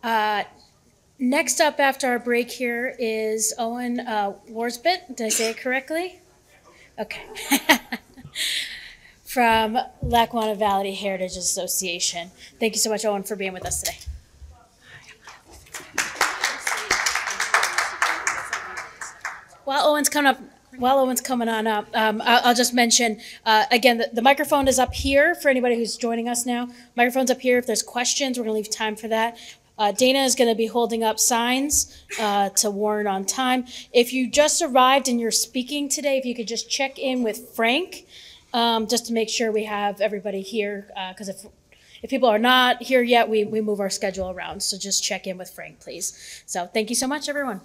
Uh, Next up after our break here is Owen Worsbit. Did I say it correctly? Okay. From Lackawanna Valley Heritage Association. Thank you so much, Owen, for being with us today. While Owen's coming on up, I'll just mention again the microphone is up here for anybody who's joining us now. Microphone's up here. If there's questions, we're going to leave time for that. Dana is going to be holding up signs to warn on time. If you just arrived and you're speaking today, if you could just check in with Frank, just to make sure we have everybody here. Because if people are not here yet, we move our schedule around. So just check in with Frank, please. So thank you so much, everyone.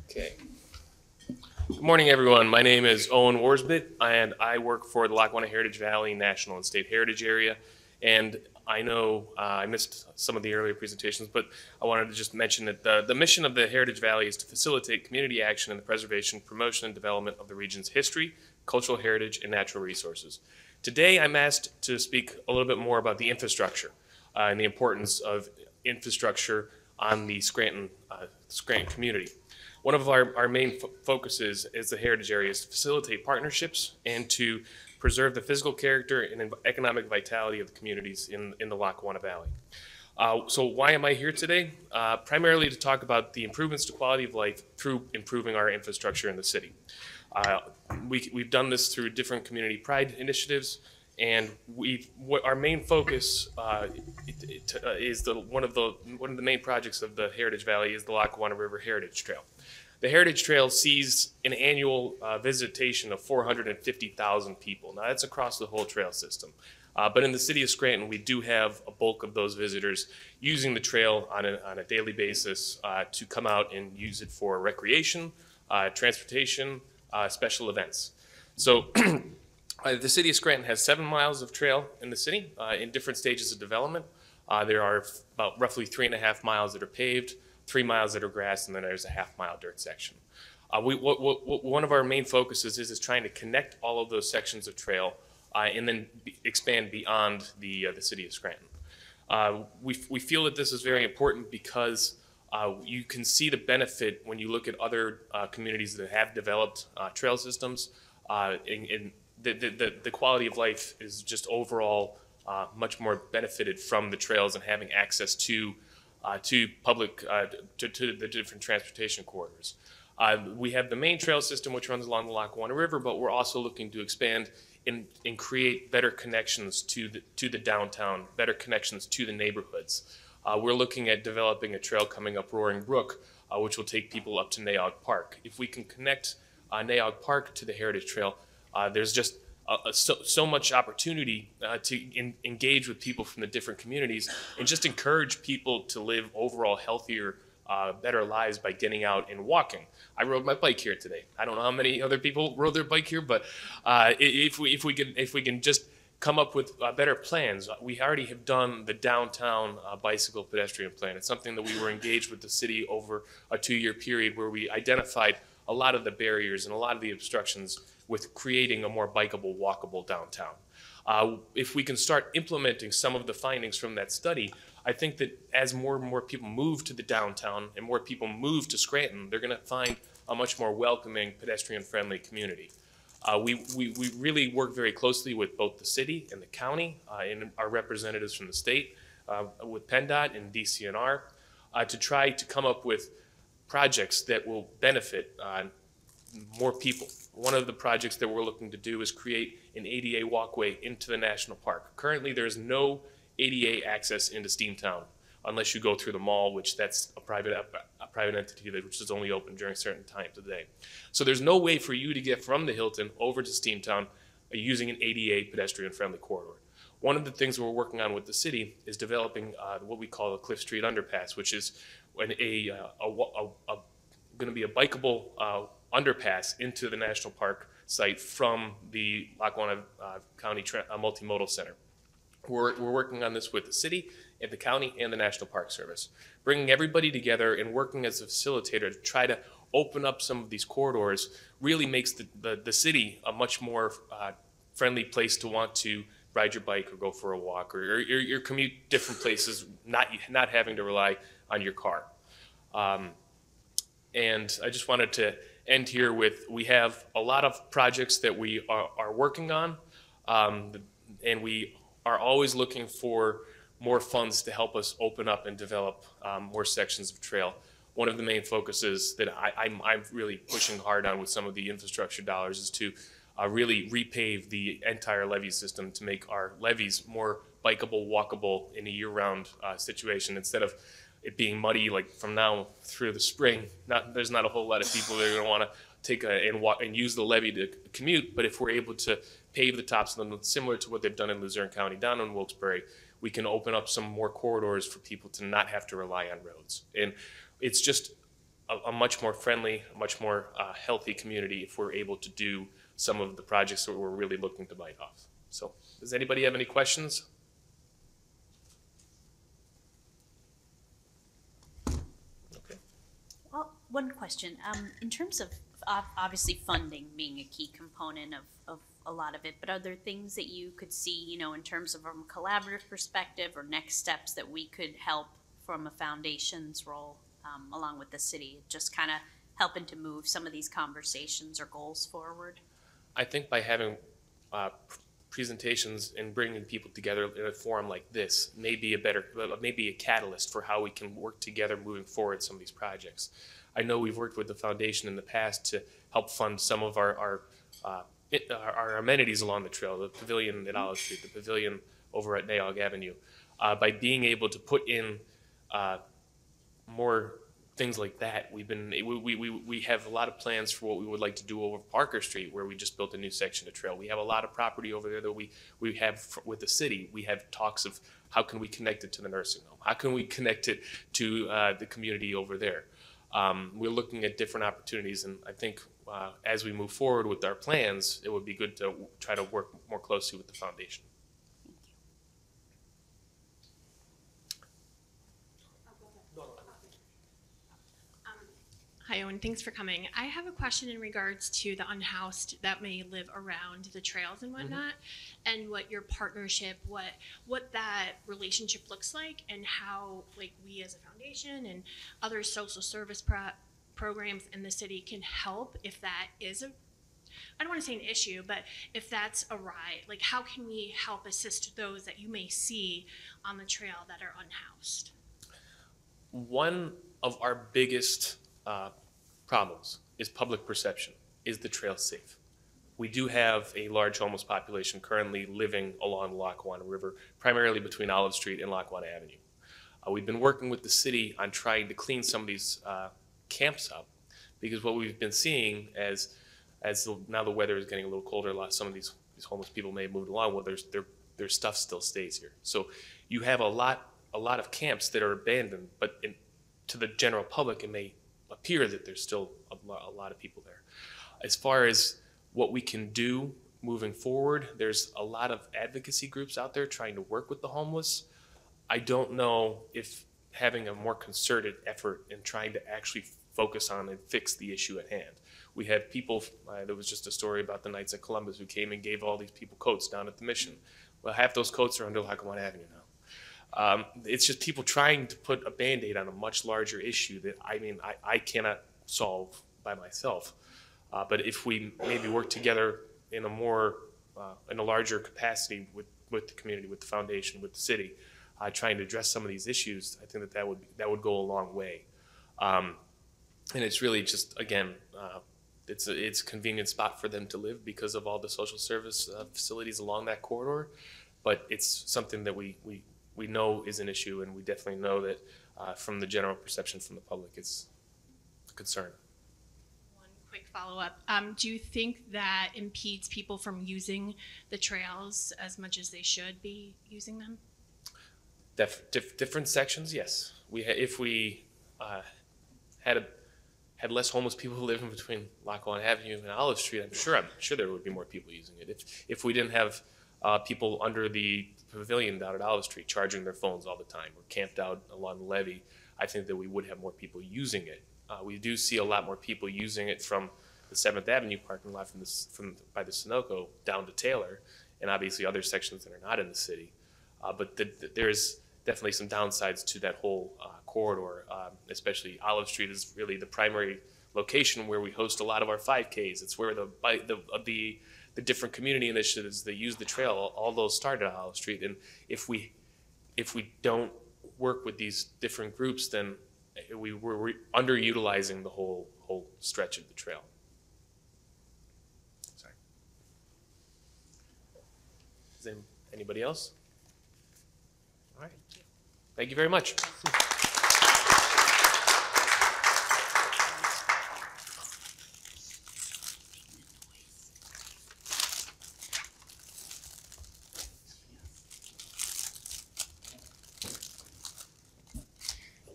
Okay. Good morning, everyone. My name is Owen Worsbit, and I work for the Lackawanna Heritage Valley National and State Heritage Area. And I know I missed some of the earlier presentations, but I wanted to just mention that the mission of the Heritage Valley is to facilitate community action in the preservation, promotion, and development of the region's history, cultural heritage, and natural resources. Today, I'm asked to speak a little bit more about the infrastructure and the importance of infrastructure on the Scranton community. One of our main focuses as the heritage area is to facilitate partnerships and to preserve the physical character and economic vitality of the communities in the Lackawanna Valley. So why am I here today? Primarily to talk about the improvements to quality of life through improving our infrastructure in the city. We've done this through different community pride initiatives, and our main focus is one of the main projects of the Heritage Valley is the Lackawanna River Heritage Trail. The Heritage Trail sees an annual visitation of 450,000 people. Now that's across the whole trail system. But in the city of Scranton, we do have a bulk of those visitors using the trail on a daily basis to come out and use it for recreation, transportation, special events. So the city of Scranton has 7 miles of trail in the city in different stages of development. There are about roughly 3.5 miles that are paved, 3 miles that are grass, and then there's a half-mile dirt section. One of our main focuses is trying to connect all of those sections of trail and then expand beyond the city of Scranton. We feel that this is very important because you can see the benefit when you look at other communities that have developed trail systems. And the quality of life is just overall much more benefited from the trails and having access to public, to the different transportation corridors. We have the main trail system which runs along the Lackawanna River, but we're also looking to expand and create better connections to the downtown, better connections to the neighborhoods. We're looking at developing a trail coming up Roaring Brook, which will take people up to Naog Park. If we can connect Naog Park to the Heritage Trail, there's just so much opportunity to engage with people from the different communities and just encourage people to live overall healthier, better lives by getting out and walking. I rode my bike here today. I don't know how many other people rode their bike here, but if we can just come up with better plans. We already have done the downtown bicycle pedestrian plan. It's something that we were engaged with the city over a 2-year period where we identified a lot of the barriers and a lot of the obstructions with creating a more bikeable, walkable downtown. If we can start implementing some of the findings from that study, I think that as more and more people move to the downtown and more people move to Scranton, they're going to find a much more welcoming, pedestrian-friendly community. We really work very closely with both the city and the county and our representatives from the state, with PennDOT and DCNR, to try to come up with projects that will benefit more people. One of the projects that we're looking to do is create an ADA walkway into the national park. Currently, there's no ADA access into Steamtown unless you go through the mall, which that's a private entity which is only open during certain times of the day. So there's no way for you to get from the Hilton over to Steamtown using an ADA pedestrian-friendly corridor. One of the things we're working on with the city is developing what we call the Cliff Street Underpass, which is going to be a bikeable underpass into the national park site from the Lackawanna County Multimodal Center. We're working on this with the city, and the county, and the National Park Service, bringing everybody together and working as a facilitator to try to open up some of these corridors really makes the city a much more friendly place to want to ride your bike or go for a walk or commute different places, not having to rely on your car. And I just wanted to end here with, we have a lot of projects that we are working on, and we are always looking for more funds to help us open up and develop more sections of trail. One of the main focuses that I'm really pushing hard on with some of the infrastructure dollars is to really repave the entire levee system to make our levees more bikeable, walkable in a year-round situation, instead of it being muddy like from now through the spring. There's not a whole lot of people that are going to want to take and walk and use the levee to commute, but if we're able to pave the tops of them similar to what they've done in Luzerne County down in Wilkes-Barre, we can open up some more corridors for people to not have to rely on roads. And it's just a much more friendly, much more healthy community if we're able to do some of the projects that we're really looking to bite off. So does anybody have any questions? Okay. Well, one question. In terms of obviously funding being a key component of a lot of it, but are there things that you could see, you know, in terms of from a collaborative perspective or next steps that we could help from a foundation's role along with the city, just kind of helping to move some of these conversations or goals forward? I think by having presentations and bringing people together in a forum like this may be a catalyst for how we can work together moving forward some of these projects. I know we've worked with the foundation in the past to help fund some of our amenities along the trail, the pavilion at Olive Street, the pavilion over at Nayog Avenue. By being able to put in more things like that, we have a lot of plans for what we would like to do over Parker Street, where we just built a new section of trail. We have a lot of property over there that we have with the city. We have talks of how can we connect it to the nursing home? How can we connect it to the community over there? We're looking at different opportunities, and I think as we move forward with our plans, it would be good to try to work more closely with the foundation. Hi, Owen. Thanks for coming. I have a question in regards to the unhoused that may live around the trails and whatnot, and what your partnership, what that relationship looks like, and how, like, we as a foundation and other social service programs in the city can help if that is I don't want to say an issue, but if that's awry, like, how can we help assist those that you may see on the trail that are unhoused? One of our biggest problems is public perception. Is the trail safe? We do have a large homeless population currently living along the Lackawanna River, primarily between Olive Street and Lackawanna Avenue. We've been working with the city on trying to clean some of these camps up, because what we've been seeing now the weather is getting a little colder, some of these homeless people may have moved along. Well, their stuff still stays here. So you have a lot of camps that are abandoned, but to the general public, it may appear that there's still a lot of people there. As far as what we can do moving forward, there's a lot of advocacy groups out there trying to work with the homeless. I don't know if having a more concerted effort in trying to actually focus on and fix the issue at hand. We have people, there was just a story about the Knights of Columbus who came and gave all these people coats down at the Mission. Well, half those coats are under Lackawanna Avenue now. It's just people trying to put a Band-Aid on a much larger issue that, I cannot solve by myself. But if we maybe work together in a larger capacity with the community, with the foundation, with the city, trying to address some of these issues, I think that would go a long way. And it's really just, again, it's a convenient spot for them to live because of all the social service facilities along that corridor. But it's something that we know is an issue, and we definitely know that from the general perception from the public, it's a concern. One quick follow-up. Do you think that impedes people from using the trails as much as they should be using them? Different sections, yes. If we had less homeless people living between Lackawanna Avenue and Olive Street, I'm sure there would be more people using it. If we didn't have people under the pavilion down at Olive Street charging their phones all the time or camped out along the levee, I think that we would have more people using it. We do see a lot more people using it from the 7th Avenue parking lot by the Sunoco down to Taylor, and obviously other sections that are not in the city. But there's definitely some downsides to that whole corridor, especially Olive Street is really the primary location where we host a lot of our 5Ks. It's where the different community initiatives that use the trail, all those started at Olive Street. And if we don't work with these different groups, then we're underutilizing the whole stretch of the trail. Sorry. Is anybody else? All right. Thank you very much.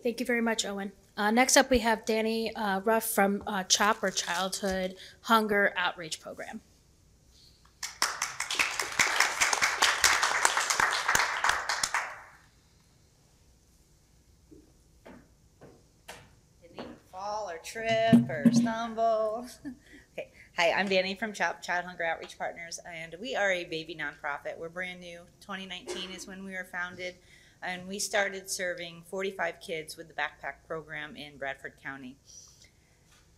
Thank you very much, Owen. Next up, we have Danny Ruff from CHOP, or Childhood Hunger Outreach Program. Didn't even fall or trip or stumble. Okay. Hi, I'm Danny from CHOP, Child Hunger Outreach Partners, and we are a baby nonprofit. We're brand new. 2019 is when we were founded. And we started serving 45 kids with the backpack program in Bradford County.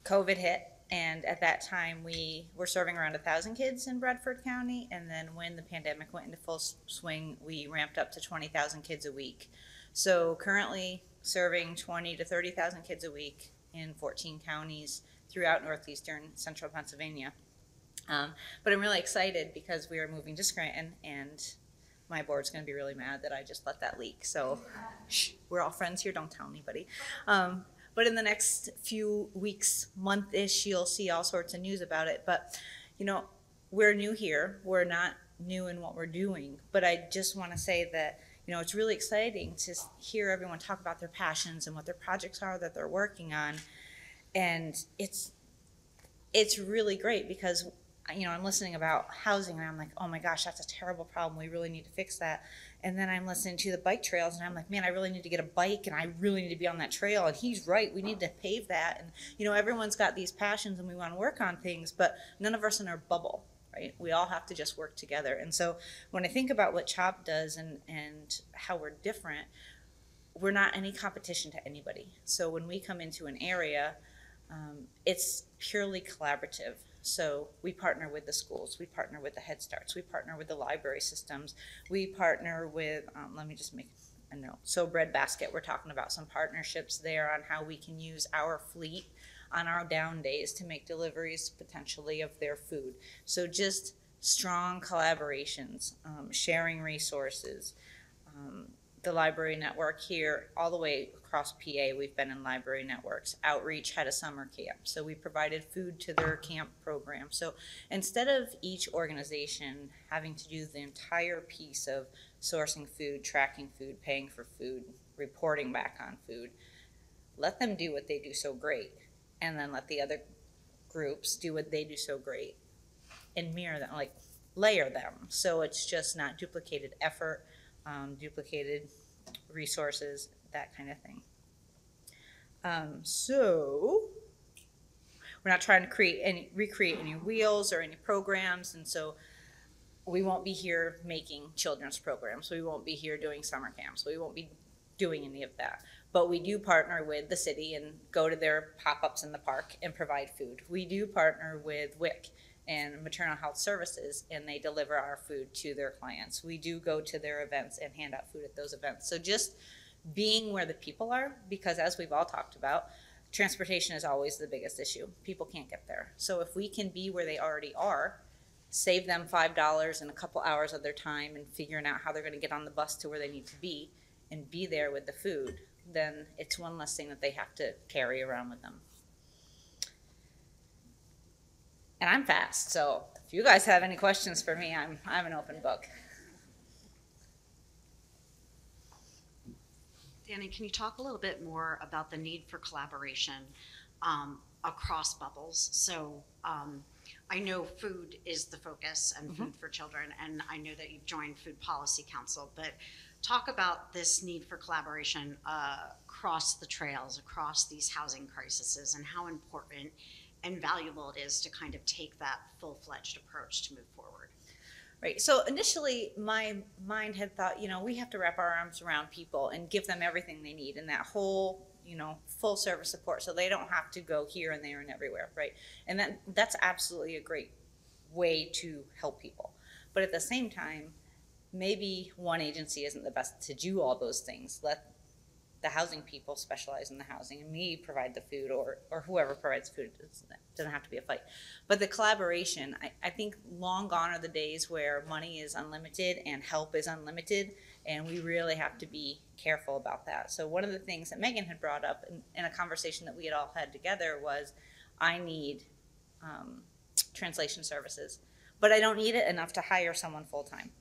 COVID hit, and at that time we were serving around 1,000 kids in Bradford County, and then when the pandemic went into full swing, we ramped up to 20,000 kids a week. So currently serving 20 to 30,000 kids a week in 14 counties throughout northeastern central Pennsylvania. But I'm really excited because we are moving to Scranton, and my board's going to be really mad that I just let that leak. So shh, we're all friends here. Don't tell anybody. But in the next few weeks, month-ish, you'll see all sorts of news about it. But, you know, we're new here. We're not new in what we're doing. But I just want to say that, you know, it's really exciting to hear everyone talk about their passions and what their projects are that they're working on. And it's really great because, you know, I'm listening about housing and I'm like, oh my gosh, that's a terrible problem. We really need to fix that. And then I'm listening to the bike trails and I'm like, man, I really need to get a bike and I really need to be on that trail. And he's right, we need to pave that. And, you know, everyone's got these passions and we want to work on things, but none of us in our bubble, right? We all have to just work together. And so when I think about what CHOP does and how we're different, we're not any competition to anybody. So when we come into an area, it's purely collaborative. So we partner with the schools, we partner with the Head Starts, we partner with the library systems, we partner with, let me just make a note. So Breadbasket, we're talking about some partnerships there on how we can use our fleet on our down days to make deliveries potentially of their food. So just strong collaborations, sharing resources. The library network here, all the way across PA, we've been in library networks. Outreach had a summer camp, so we provided food to their camp program. So instead of each organization having to do the entire piece of sourcing food, tracking food, paying for food, reporting back on food, let them do what they do so great, and then let the other groups do what they do so great, and mirror them, like layer them, so it's just not duplicated effort, duplicated resources, that kind of thing. So we're not trying to recreate any wheels or any programs, and so we won't be here making children's programs. We won't be here doing summer camps. We won't be doing any of that. But we do partner with the city and go to their pop-ups in the park and provide food. We do partner with WIC and Maternal Health Services, and they deliver our food to their clients. We do go to their events and hand out food at those events. So just being where the people are, because as we've all talked about, transportation is always the biggest issue. People can't get there. So if we can be where they already are, save them $5 and a couple hours of their time and figuring out how they're gonna get on the bus to where they need to be and be there with the food, then it's one less thing that they have to carry around with them. And I'm fast, so if you guys have any questions for me, I'm an open book. Danny, can you talk a little bit more about the need for collaboration across bubbles? So I know food is the focus and food for children, and I know that you've joined Food Policy Council, but talk about this need for collaboration across the trails, across these housing crises, and how important and valuable it is to kind of take that full-fledged approach to move forward. Right. So initially, my mind had thought, we have to wrap our arms around people and give them everything they need and that whole, full service support, so they don't have to go here and there and everywhere, right? And that's absolutely a great way to help people. But at the same time, maybe one agency isn't the best to do all those things. Let the housing people specialize in the housing and me provide the food, or whoever provides food. It doesn't have to be a fight. But the collaboration, I think long gone are the days where money is unlimited and help is unlimited, and we really have to be careful about that. So one of the things that Megan had brought up in a conversation that we had all had together was, I need translation services, but I don't need it enough to hire someone full-time.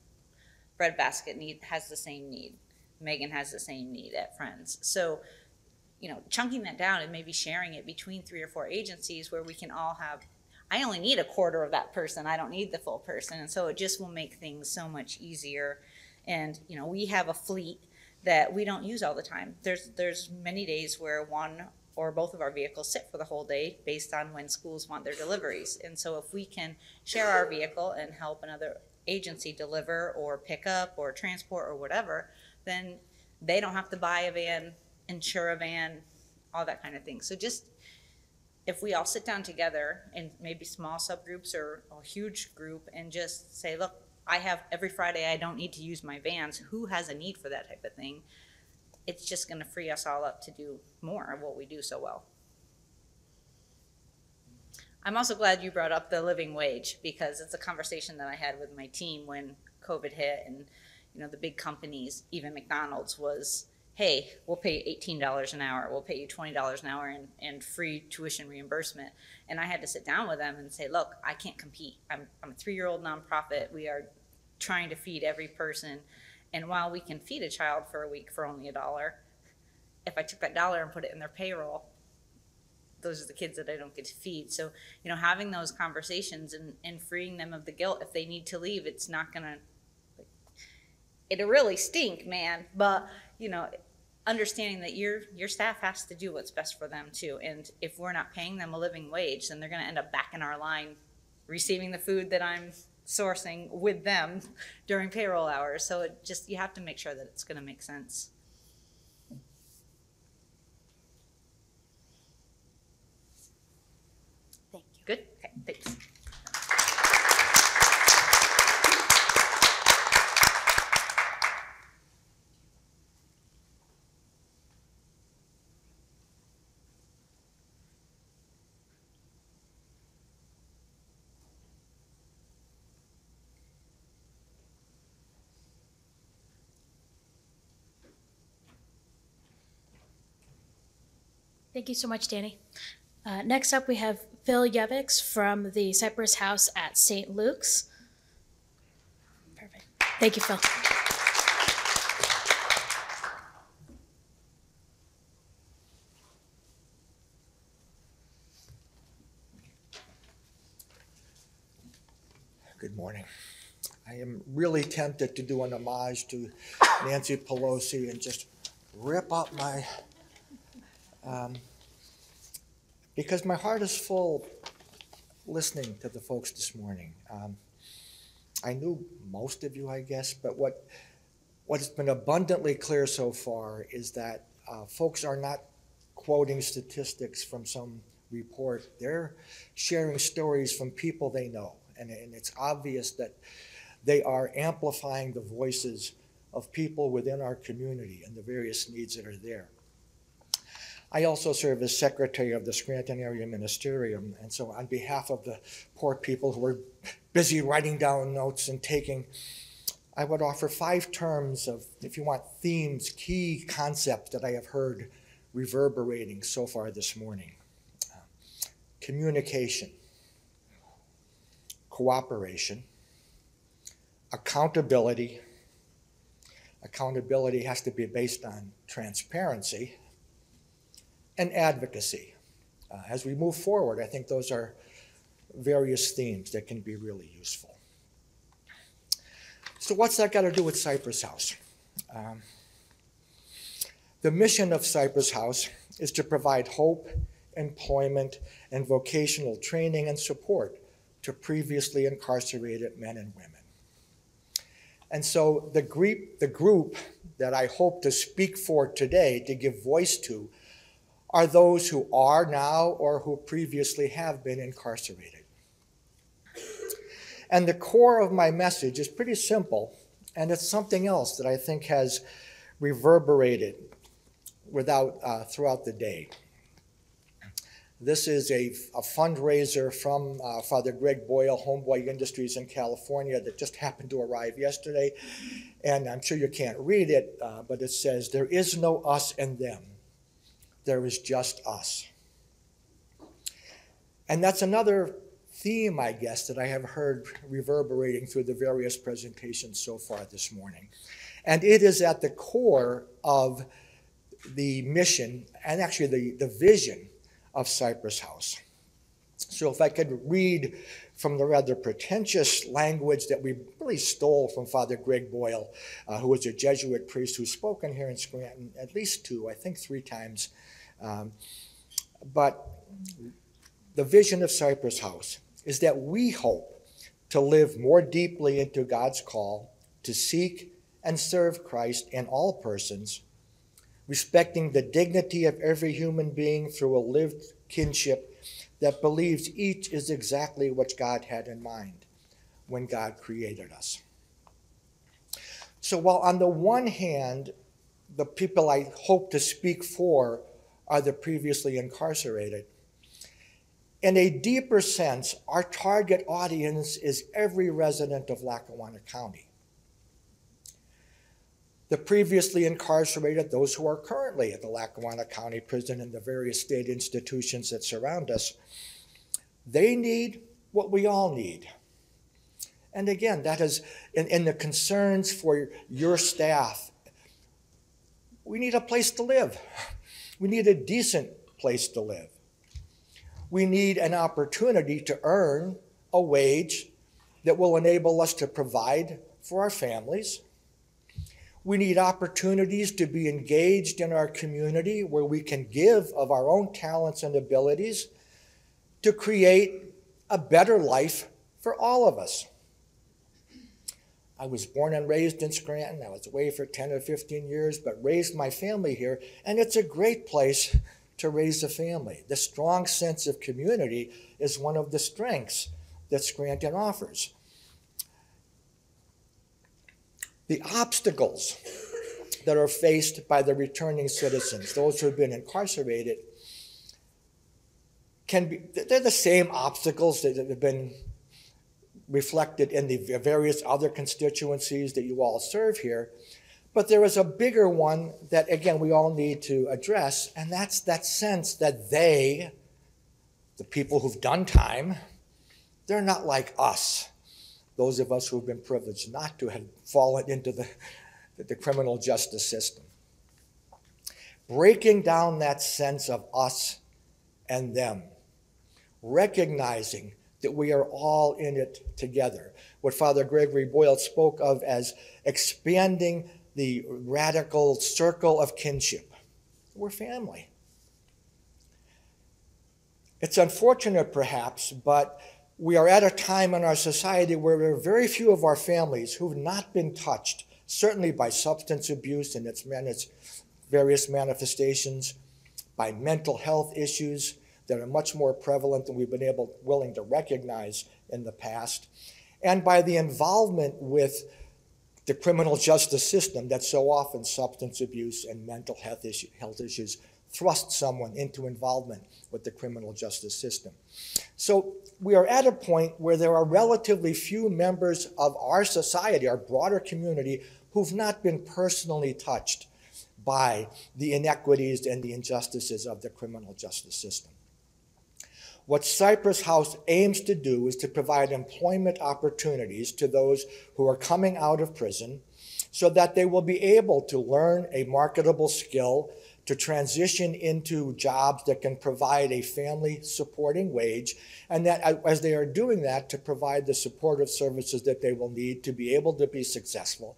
Breadbasket has the same need. Megan has the same need at Friends. So, chunking that down and maybe sharing it between 3 or 4 agencies where we can all have, I only need a quarter of that person. I don't need the full person. And so it just will make things so much easier. And, we have a fleet that we don't use all the time. There's many days where one or both of our vehicles sit for the whole day based on when schools want their deliveries. And so if we can share our vehicle and help another agency deliver or pick up or transport or whatever, then they don't have to buy a van, insure a van, all that kind of thing. So just, if we all sit down together in maybe small subgroups or a huge group and just say, look, I have every Friday, I don't need to use my vans. Who has a need for that type of thing? It's just gonna free us all up to do more of what we do so well. I'm also glad you brought up the living wage, because it's a conversation that I had with my team when COVID hit, and the big companies, even McDonald's, was, hey, we'll pay you $18 an hour, we'll pay you $20 an hour and free tuition reimbursement. And I had to sit down with them and say, look, I can't compete. I'm a 3-year-old nonprofit. We are trying to feed every person. And while we can feed a child for a week for only $1, if I took that dollar and put it in their payroll, those are the kids that I don't get to feed. So, having those conversations and freeing them of the guilt if they need to leave, it's not gonna, it'll really stink, man. But, understanding that your staff has to do what's best for them too. And if we're not paying them a living wage, then they're gonna end up back in our line receiving the food that I'm sourcing with them during payroll hours. So you have to make sure that it's gonna make sense. Thank you. Good? Okay, thanks. Thank you so much, Danny. Next up, we have Phil Yeviks from the Cypress House at St. Luke's. Perfect. Thank you, Phil. Good morning. I am really tempted to do an homage to Nancy Pelosi and just rip up my, because my heart is full listening to the folks this morning. I knew most of you, I guess, but what's been abundantly clear so far is that folks are not quoting statistics from some report. They're sharing stories from people they know. And it's obvious that they are amplifying the voices of people within our community and the various needs that are there. I also serve as secretary of the Scranton Area Ministerium, and so on behalf of the poor people who are busy writing down notes and taking, I would offer 5 terms of, if you want, themes, key concepts that I have heard reverberating so far this morning. Communication, cooperation, accountability. Accountability has to be based on transparency, and advocacy. As we move forward, I think those are various themes that can be really useful. So what's that got to do with Cypress House? The mission of Cypress House is to provide hope, employment, and vocational training and support to previously incarcerated men and women. And so the group that I hope to speak for today, to give voice to, are those who are now or who previously have been incarcerated. And the core of my message is pretty simple, and it's something else that I think has reverberated throughout the day. This is a fundraiser from Father Greg Boyle, Homeboy Industries in California, that just happened to arrive yesterday. And I'm sure you can't read it, but it says, "There is no us and them. There is just us." And that's another theme, I guess, that I have heard reverberating through the various presentations so far this morning. And it is at the core of the mission, and actually the vision of Cypress House. So if I could read from the rather pretentious language that we really stole from Father Greg Boyle, who was a Jesuit priest who's spoken here in Scranton at least I think three times. But the vision of Cypress House is that we hope to live more deeply into God's call to seek and serve Christ in all persons, respecting the dignity of every human being through a lived kinship that believes each is exactly what God had in mind when God created us. So while on the one hand, the people I hope to speak for are the previously incarcerated, in a deeper sense, our target audience is every resident of Lackawanna County. The previously incarcerated, those who are currently at the Lackawanna County Prison and the various state institutions that surround us, they need what we all need. And again, that is in the concerns for your staff. We need a place to live. We need a decent place to live. We need an opportunity to earn a wage that will enable us to provide for our families. We need opportunities to be engaged in our community where we can give of our own talents and abilities to create a better life for all of us. I was born and raised in Scranton. I was away for 10 or 15 years, but raised my family here, and it's a great place to raise a family. The strong sense of community is one of the strengths that Scranton offers. The obstacles that are faced by the returning citizens, those who have been incarcerated, they're the same obstacles that have been reflected in the various other constituencies that you all serve here. But there is a bigger one that, again, we all need to address, and that's that sense that the people who've done time, they're not like us. Those of us who have been privileged not to have fallen into the criminal justice system. Breaking down that sense of us and them, recognizing that we are all in it together. What Father Gregory Boyle spoke of as expanding the radical circle of kinship. We're family. It's unfortunate, perhaps, but we are at a time in our society where there are very few of our families who've not been touched, certainly by substance abuse and its various manifestations, by mental health issues that are much more prevalent than we've been willing to recognize in the past, and by the involvement with the criminal justice system that so often substance abuse and mental health issues thrust someone into involvement with the criminal justice system. So we are at a point where there are relatively few members of our society, our broader community, who've not been personally touched by the inequities and the injustices of the criminal justice system. What Cypress House aims to do is to provide employment opportunities to those who are coming out of prison so that they will be able to learn a marketable skill to transition into jobs that can provide a family-supporting wage, and that as they are doing that, to provide the supportive services that they will need to be able to be successful.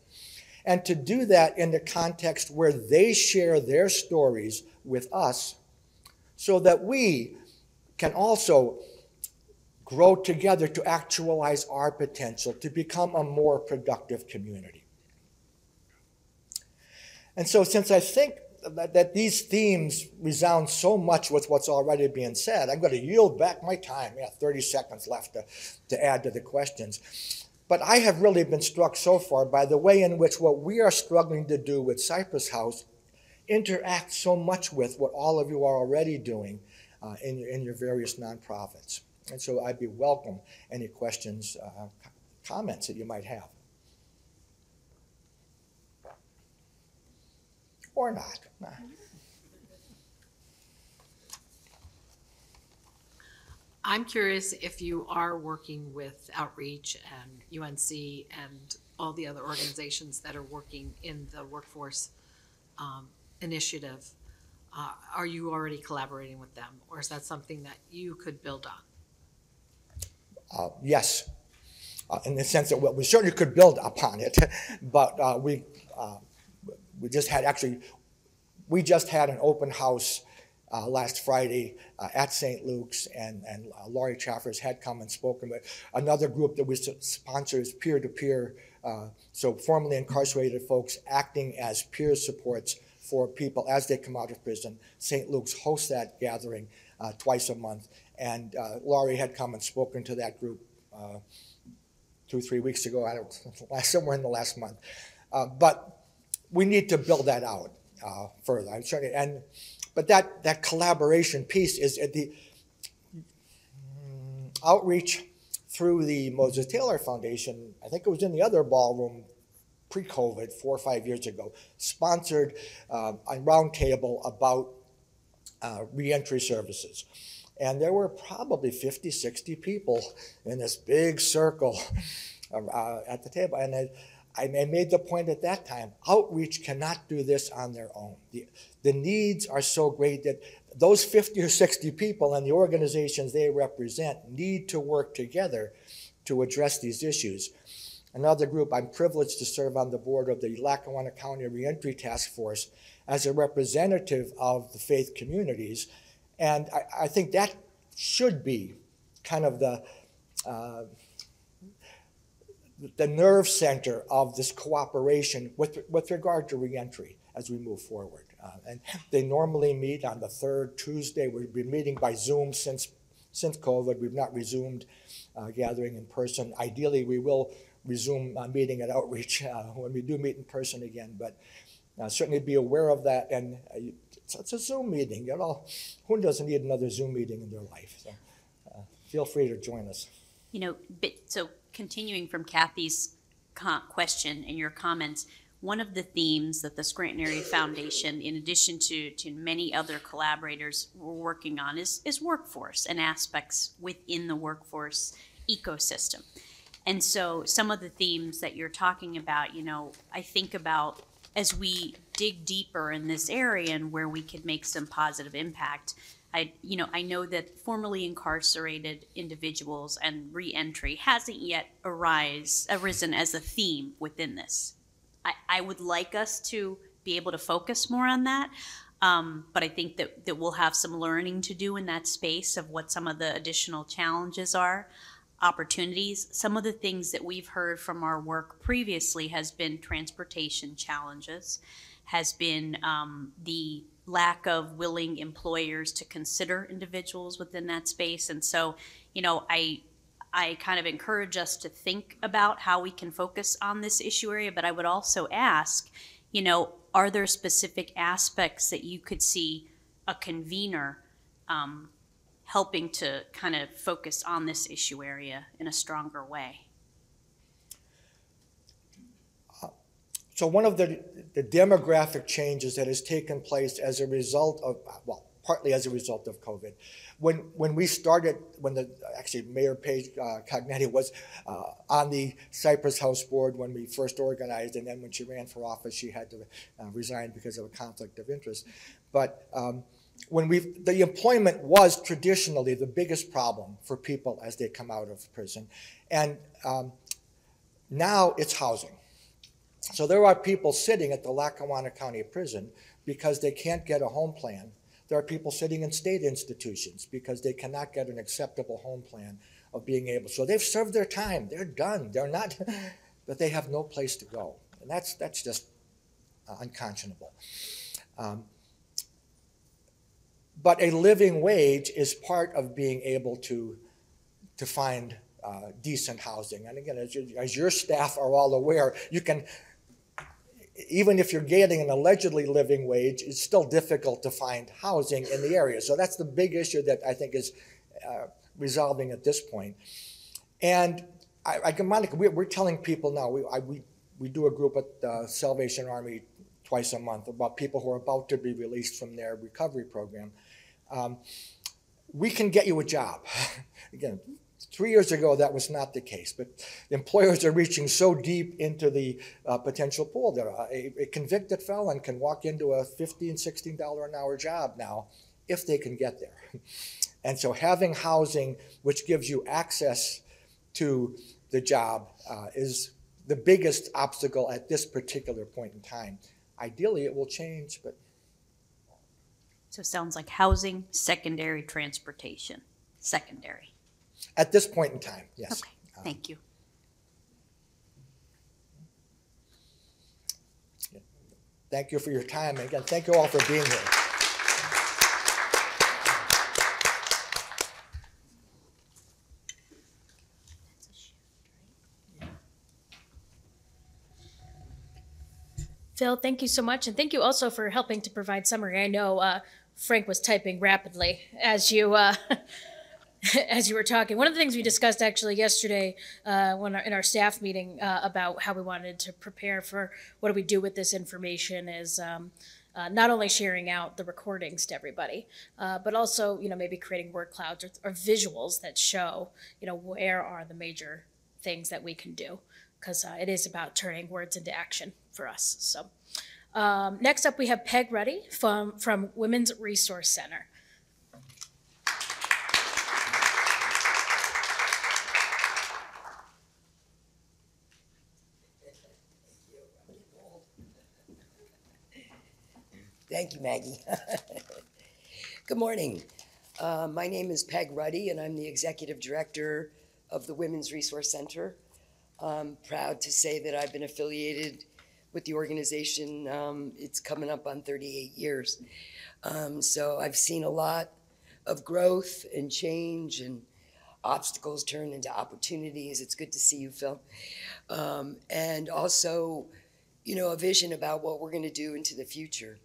And to do that in the context where they share their stories with us so that we can also grow together to actualize our potential to become a more productive community. And so since I think that these themes resound so much with what's already being said, I'm going to yield back my time. 30 seconds left to add to the questions. But I have really been struck so far by the way in which what we are struggling to do with Cypress House interacts so much with what all of you are already doing in your various nonprofits. And so I'd be welcome any questions, comments that you might have. Or not. I'm curious if you are working with Outreach and UNC and all the other organizations that are working in the workforce initiative. Are you already collaborating with them, or is that something that you could build on? Yes, in the sense that we certainly could build upon it, but we just had an open house last Friday at St. Luke's, and Laurie Chaffers had come and spoken. But another group that we sponsor is peer-to-peer, so formerly incarcerated folks acting as peer supports for people as they come out of prison. St. Luke's hosts that gathering twice a month, and Laurie had come and spoken to that group 2-3 weeks ago, somewhere in the last month. But we need to build that out further. I'm certainly, but that collaboration piece is at the outreach through the Moses Taylor Foundation. I think it was in the other ballroom pre-COVID 4 or 5 years ago, sponsored a roundtable about reentry services. And there were probably 50, 60 people in this big circle at the table. And I made the point at that time, outreach cannot do this on their own. The needs are so great that those 50 or 60 people and the organizations they represent need to work together to address these issues. Another group, I'm privileged to serve on the board of the Lackawanna County Reentry Task Force as a representative of the faith communities. And I think that should be kind of the nerve center of this cooperation with regard to reentry as we move forward. And they normally meet on the third Tuesday. We've been meeting by Zoom since COVID. We've not resumed gathering in person. Ideally, we will resume meeting at Outreach when we do meet in person again. But certainly be aware of that. And it's a Zoom meeting. You know, who doesn't need another Zoom meeting in their life? So feel free to join us. You know, so continuing from Kathy's question and your comments, one of the themes that the Scranton Area Foundation, in addition to many other collaborators, were working on is workforce and aspects within the workforce ecosystem. And so some of the themes that you're talking about, you know, I think about as we dig deeper in this area and where we could make some positive impact. I know that formerly incarcerated individuals and reentry hasn't yet arisen as a theme within this. I would like us to be able to focus more on that, but I think that we'll have some learning to do in that space of what some of the additional challenges are, opportunities. Some of the things that we've heard from our work previously has been transportation challenges, has been the lack of willing employers to consider individuals within that space. And so, you know, I kind of encourage us to think about how we can focus on this issue area, but I would also ask, you know, are there specific aspects that you could see a convener helping to kind of focus on this issue area in a stronger way? So one of the demographic changes that has taken place as a result of, well, partly as a result of COVID, when we started, actually Mayor Paige Cognetti was on the Cypress House board when we first organized, and then when she ran for office, she had to resign because of a conflict of interest. But the employment was traditionally the biggest problem for people as they come out of prison, and now it's housing. So there are people sitting at the Lackawanna County Prison because they can't get a home plan. There are people sitting in state institutions because they cannot get an acceptable home plan of being able. So they've served their time. They're done. They're not, but they have no place to go. And that's just unconscionable. But a living wage is part of being able to find decent housing. And again, as your staff are all aware, you can, even if you're getting an allegedly living wage, it's still difficult to find housing in the area. So that's the big issue that I think is resolving at this point. And Monica, we're telling people now, we do a group at the Salvation Army twice a month about people who are about to be released from their recovery program. We can get you a job. Again, 3 years ago, that was not the case, but employers are reaching so deep into the potential pool that a convicted felon can walk into a $15, $16 an hour job now if they can get there. And so having housing which gives you access to the job is the biggest obstacle at this particular point in time. Ideally, it will change, but. So it sounds like housing, secondary transportation, secondary. At this point in time, yes. Okay, thank you. Thank you for your time. And again, thank you all for being here. Phil, thank you so much. And thank you also for helping to provide summary. I know Frank was typing rapidly as you as you were talking. One of the things we discussed actually yesterday in our staff meeting about how we wanted to prepare for what do we do with this information is not only sharing out the recordings to everybody, but also, maybe creating word clouds or visuals that show, where are the major things that we can do, because it is about turning words into action for us. So next up we have Peg Ruddy from Women's Resource Center. Thank you, Maggie. Good morning. My name is Peg Ruddy, and I'm the Executive Director of the Women's Resource Center. I'm proud to say that I've been affiliated with the organization. It's coming up on 38 years. So I've seen a lot of growth and change and obstacles turn into opportunities. It's good to see you, Phil. And also, a vision about what we're going to do into the future.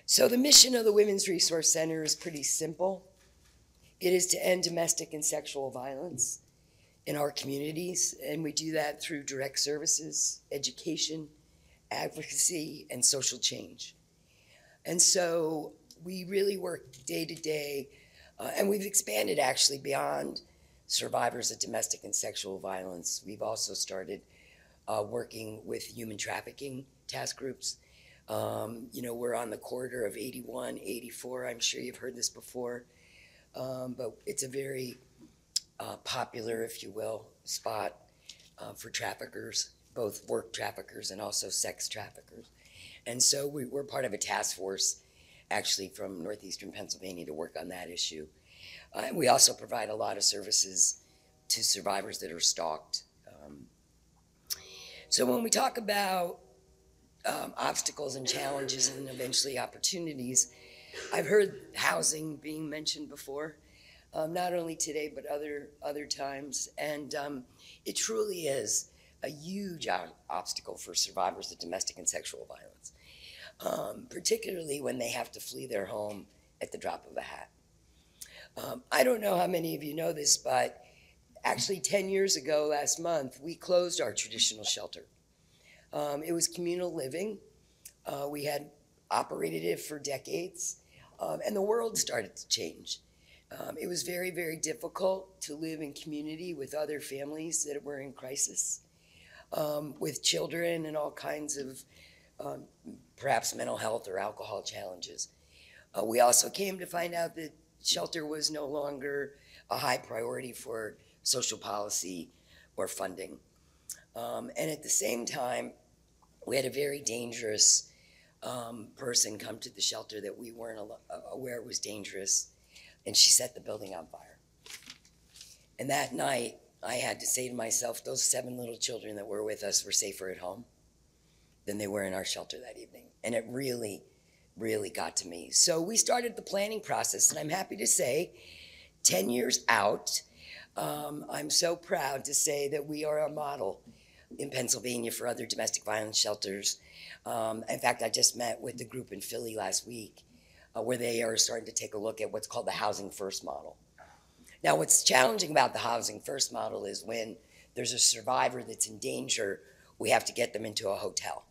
So the mission of the Women's Resource Center is pretty simple. It is to end domestic and sexual violence in our communities, and we do that through direct services, education, advocacy, and social change. And so we really work day to day, and we've expanded actually beyond survivors of domestic and sexual violence. We've also started working with human trafficking task groups. We're on the corridor of 81, 84. I'm sure you've heard this before, but it's a very popular, if you will, spot for traffickers, both work traffickers and also sex traffickers. And so we're part of a task force actually from northeastern Pennsylvania to work on that issue. And we also provide a lot of services to survivors that are stalked. So when we talk about obstacles and challenges and eventually opportunities, I've heard housing being mentioned before, not only today but other times, and it truly is a huge obstacle for survivors of domestic and sexual violence, particularly when they have to flee their home at the drop of a hat. I don't know how many of you know this, but actually 10 years ago last month, we closed our traditional shelter. It was communal living. We had operated it for decades, and the world started to change. It was very, very difficult to live in community with other families that were in crisis, with children and all kinds of perhaps mental health or alcohol challenges. We also came to find out that shelter was no longer a high priority for social policy or funding. And at the same time, we had a very dangerous person come to the shelter that we weren't aware was dangerous, and she set the building on fire. And that night, I had to say to myself, those 7 little children that were with us were safer at home than they were in our shelter that evening. And it really, really got to me. So we started the planning process, and I'm happy to say 10 years out, I'm so proud to say that we are a model in Pennsylvania for other domestic violence shelters. In fact, I just met with the group in Philly last week where they are starting to take a look at what's called the Housing First model. Now, what's challenging about the Housing First model is when there's a survivor that's in danger, we have to get them into a hotel.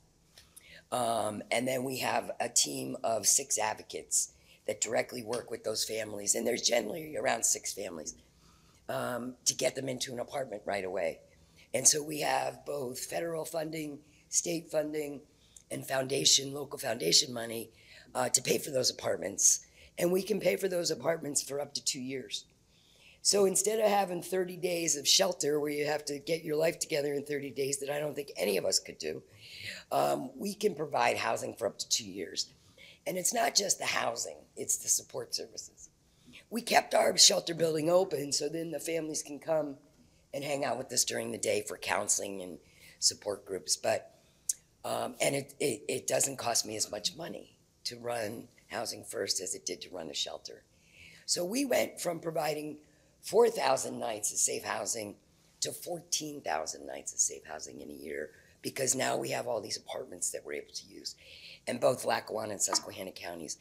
And then we have a team of 6 advocates that directly work with those families, and there's generally around 6 families, to get them into an apartment right away. And so we have both federal funding, state funding, and foundation, local foundation money to pay for those apartments. And we can pay for those apartments for up to 2 years. So instead of having 30 days of shelter where you have to get your life together in 30 days that I don't think any of us could do, we can provide housing for up to 2 years. And it's not just the housing, it's the support services. We kept our shelter building open so then the families can come and hang out with us during the day for counseling and support groups. But, and it doesn't cost me as much money to run Housing First as it did to run a shelter. So we went from providing 4,000 nights of safe housing to 14,000 nights of safe housing in a year, because now we have all these apartments that we're able to use in both Lackawanna and Susquehanna counties.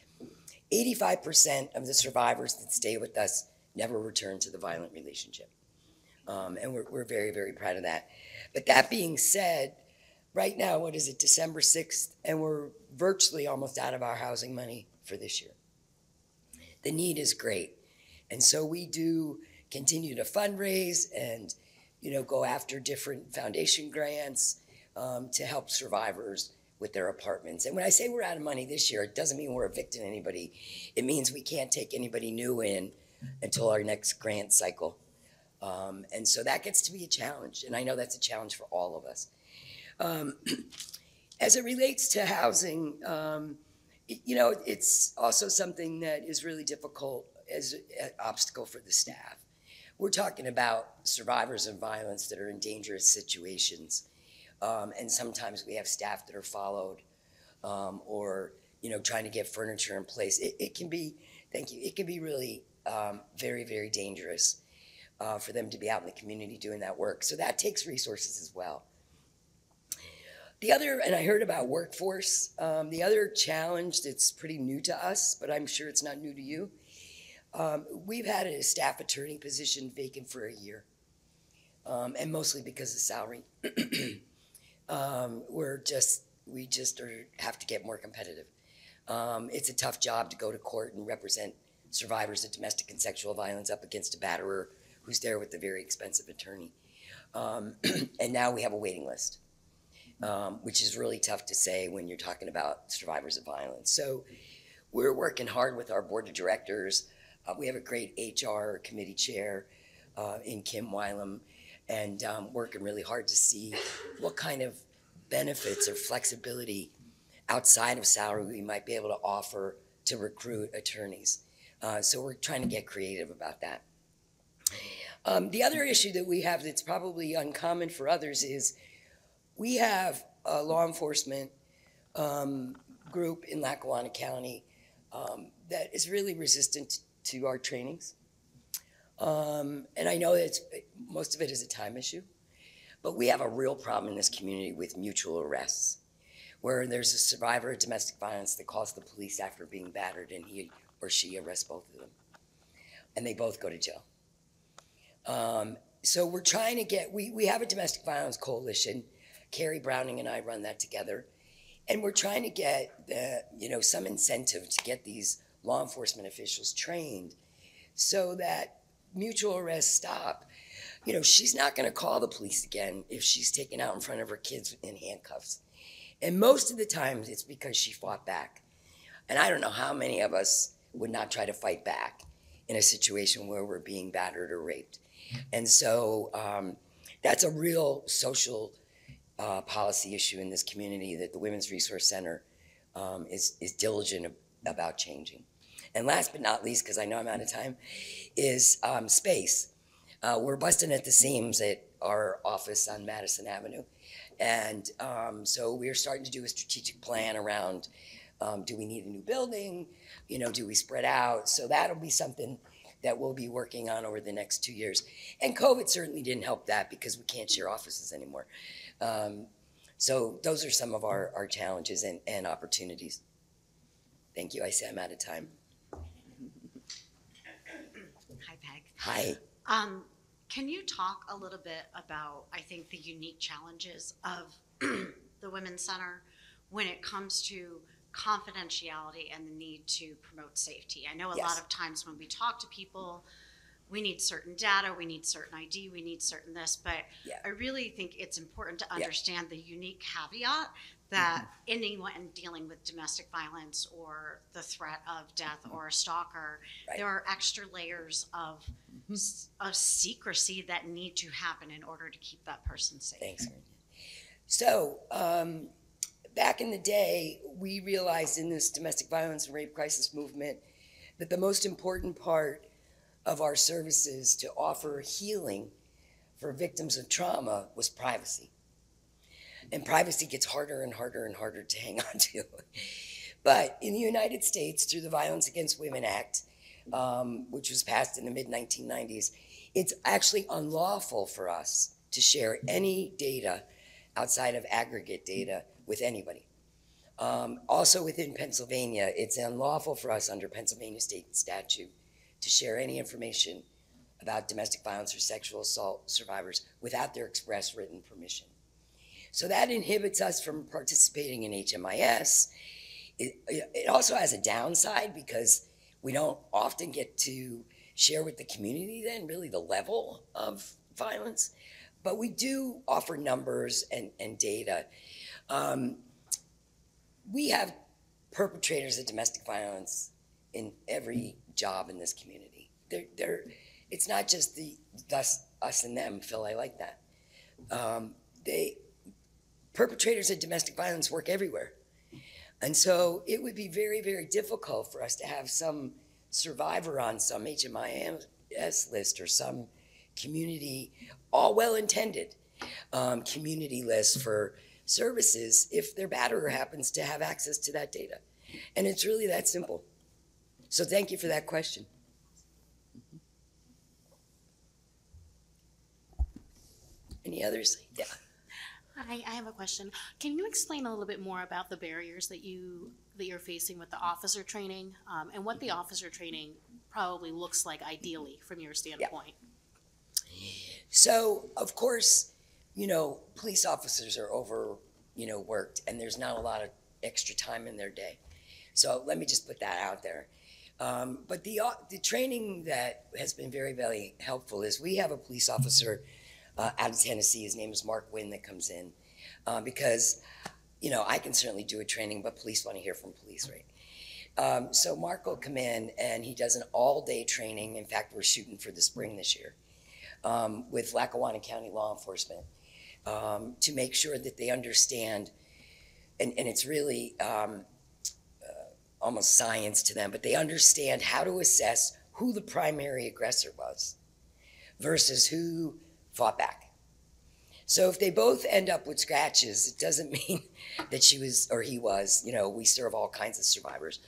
85% of the survivors that stay with us never return to the violent relationship. And we're very, very proud of that. But that being said, right now, what is it, December 6th, and we're virtually almost out of our housing money for this year. The need is great. And so we do continue to fundraise and, go after different foundation grants to help survivors with their apartments. And when I say we're out of money this year, it doesn't mean we're evicting anybody. It means we can't take anybody new in until our next grant cycle. And so that gets to be a challenge. And I know that's a challenge for all of us. As it relates to housing, it's also something that is really difficult as an obstacle for the staff. We're talking about survivors of violence that are in dangerous situations. And sometimes we have staff that are followed or, trying to get furniture in place. It can be, thank you, it can be really very, very dangerous for them to be out in the community doing that work. So that takes resources as well. The other, and I heard about workforce, the other challenge that's pretty new to us, but I'm sure it's not new to you, we've had a staff attorney position vacant for a year, and mostly because of salary. We just have to get more competitive. It's a tough job to go to court and represent survivors of domestic and sexual violence up against a batterer who's there with a very expensive attorney. And now we have a waiting list, which is really tough to say when you're talking about survivors of violence. So we're working hard with our board of directors. We have a great HR committee chair in Kim Wylam, and working really hard to see what kind of benefits or flexibility outside of salary we might be able to offer to recruit attorneys. So we're trying to get creative about that. The other issue that we have that's probably uncommon for others is we have a law enforcement group in Lackawanna County that is really resistant to our trainings. And I know that most of it is a time issue, but we have a real problem in this community with mutual arrests, where there's a survivor of domestic violence that calls the police after being battered, and he or she arrests both of them, and they both go to jail. So we're trying to get, we have a domestic violence coalition. Carrie Browning and I run that together, and we're trying to get some incentive to get these law enforcement officials trained so that mutual arrests stop. She's not going to call the police again if she's taken out in front of her kids in handcuffs. And most of the time it's because she fought back. And I don't know how many of us would not try to fight back in a situation where we're being battered or raped. And so that's a real social policy issue in this community that the Women's Resource Center is diligent about changing. And last but not least, because I know I'm out of time, is space. We're busting at the seams at our office on Madison Avenue. And so we're starting to do a strategic plan around, do we need a new building? You know, do we spread out? So that'll be something that we'll be working on over the next 2 years. And COVID certainly didn't help that because we can't share offices anymore. So those are some of our challenges and opportunities. Thank you. I say I'm out of time. Hi, Peg. Hi. Can you talk a little bit about, I think, the unique challenges of the Women's Center when it comes to confidentiality and the need to promote safety? I know a lot of times when we talk to people, we need certain data, we need certain ID, we need certain this, but I really think it's important to understand the unique caveat that anyone dealing with domestic violence or the threat of death or a stalker, there are extra layers of secrecy that need to happen in order to keep that person safe. Thanks. So, back in the day, we realized in this domestic violence and rape crisis movement that the most important part of our services to offer healing for victims of trauma was privacy. And privacy gets harder and harder and harder to hang on to. But in the United States, through the Violence Against Women Act, which was passed in the mid-1990s, it's actually unlawful for us to share any data outside of aggregate data with anybody. Also within Pennsylvania, it's unlawful for us under Pennsylvania state statute to share any information about domestic violence or sexual assault survivors without their express written permission. So that inhibits us from participating in HMIS. It also has a downside because we don't often get to share with the community then really the level of violence, but we do offer numbers and data. We have perpetrators of domestic violence in every job in this community. It's not just us and them, Phil, I like that. Perpetrators of domestic violence work everywhere. And so it would be very, very difficult for us to have some survivor on some HMIS list or some community, all well-intended community list for services if their batterer happens to have access to that data. And it's really that simple. So thank you for that question. Any others? Yeah. Hi, I have a question. Can you explain a little bit more about the barriers that you're facing with the officer training, and what the officer training probably looks like ideally from your standpoint? Yeah. So, of course, police officers are worked, and there's not a lot of extra time in their day. So let me just put that out there. But the training that has been very, very helpful is we have a police officer out of Tennessee. His name is Mark Wynn that comes in because, I can certainly do a training, but police want to hear from police, right? So Mark will come in and he does an all-day training. In fact, we're shooting for the spring this year with Lackawanna County law enforcement to make sure that they understand, and it's really almost science to them, but they understand how to assess who the primary aggressor was versus who fought back. So if they both end up with scratches, it doesn't mean that she was or he was, we serve all kinds of survivors.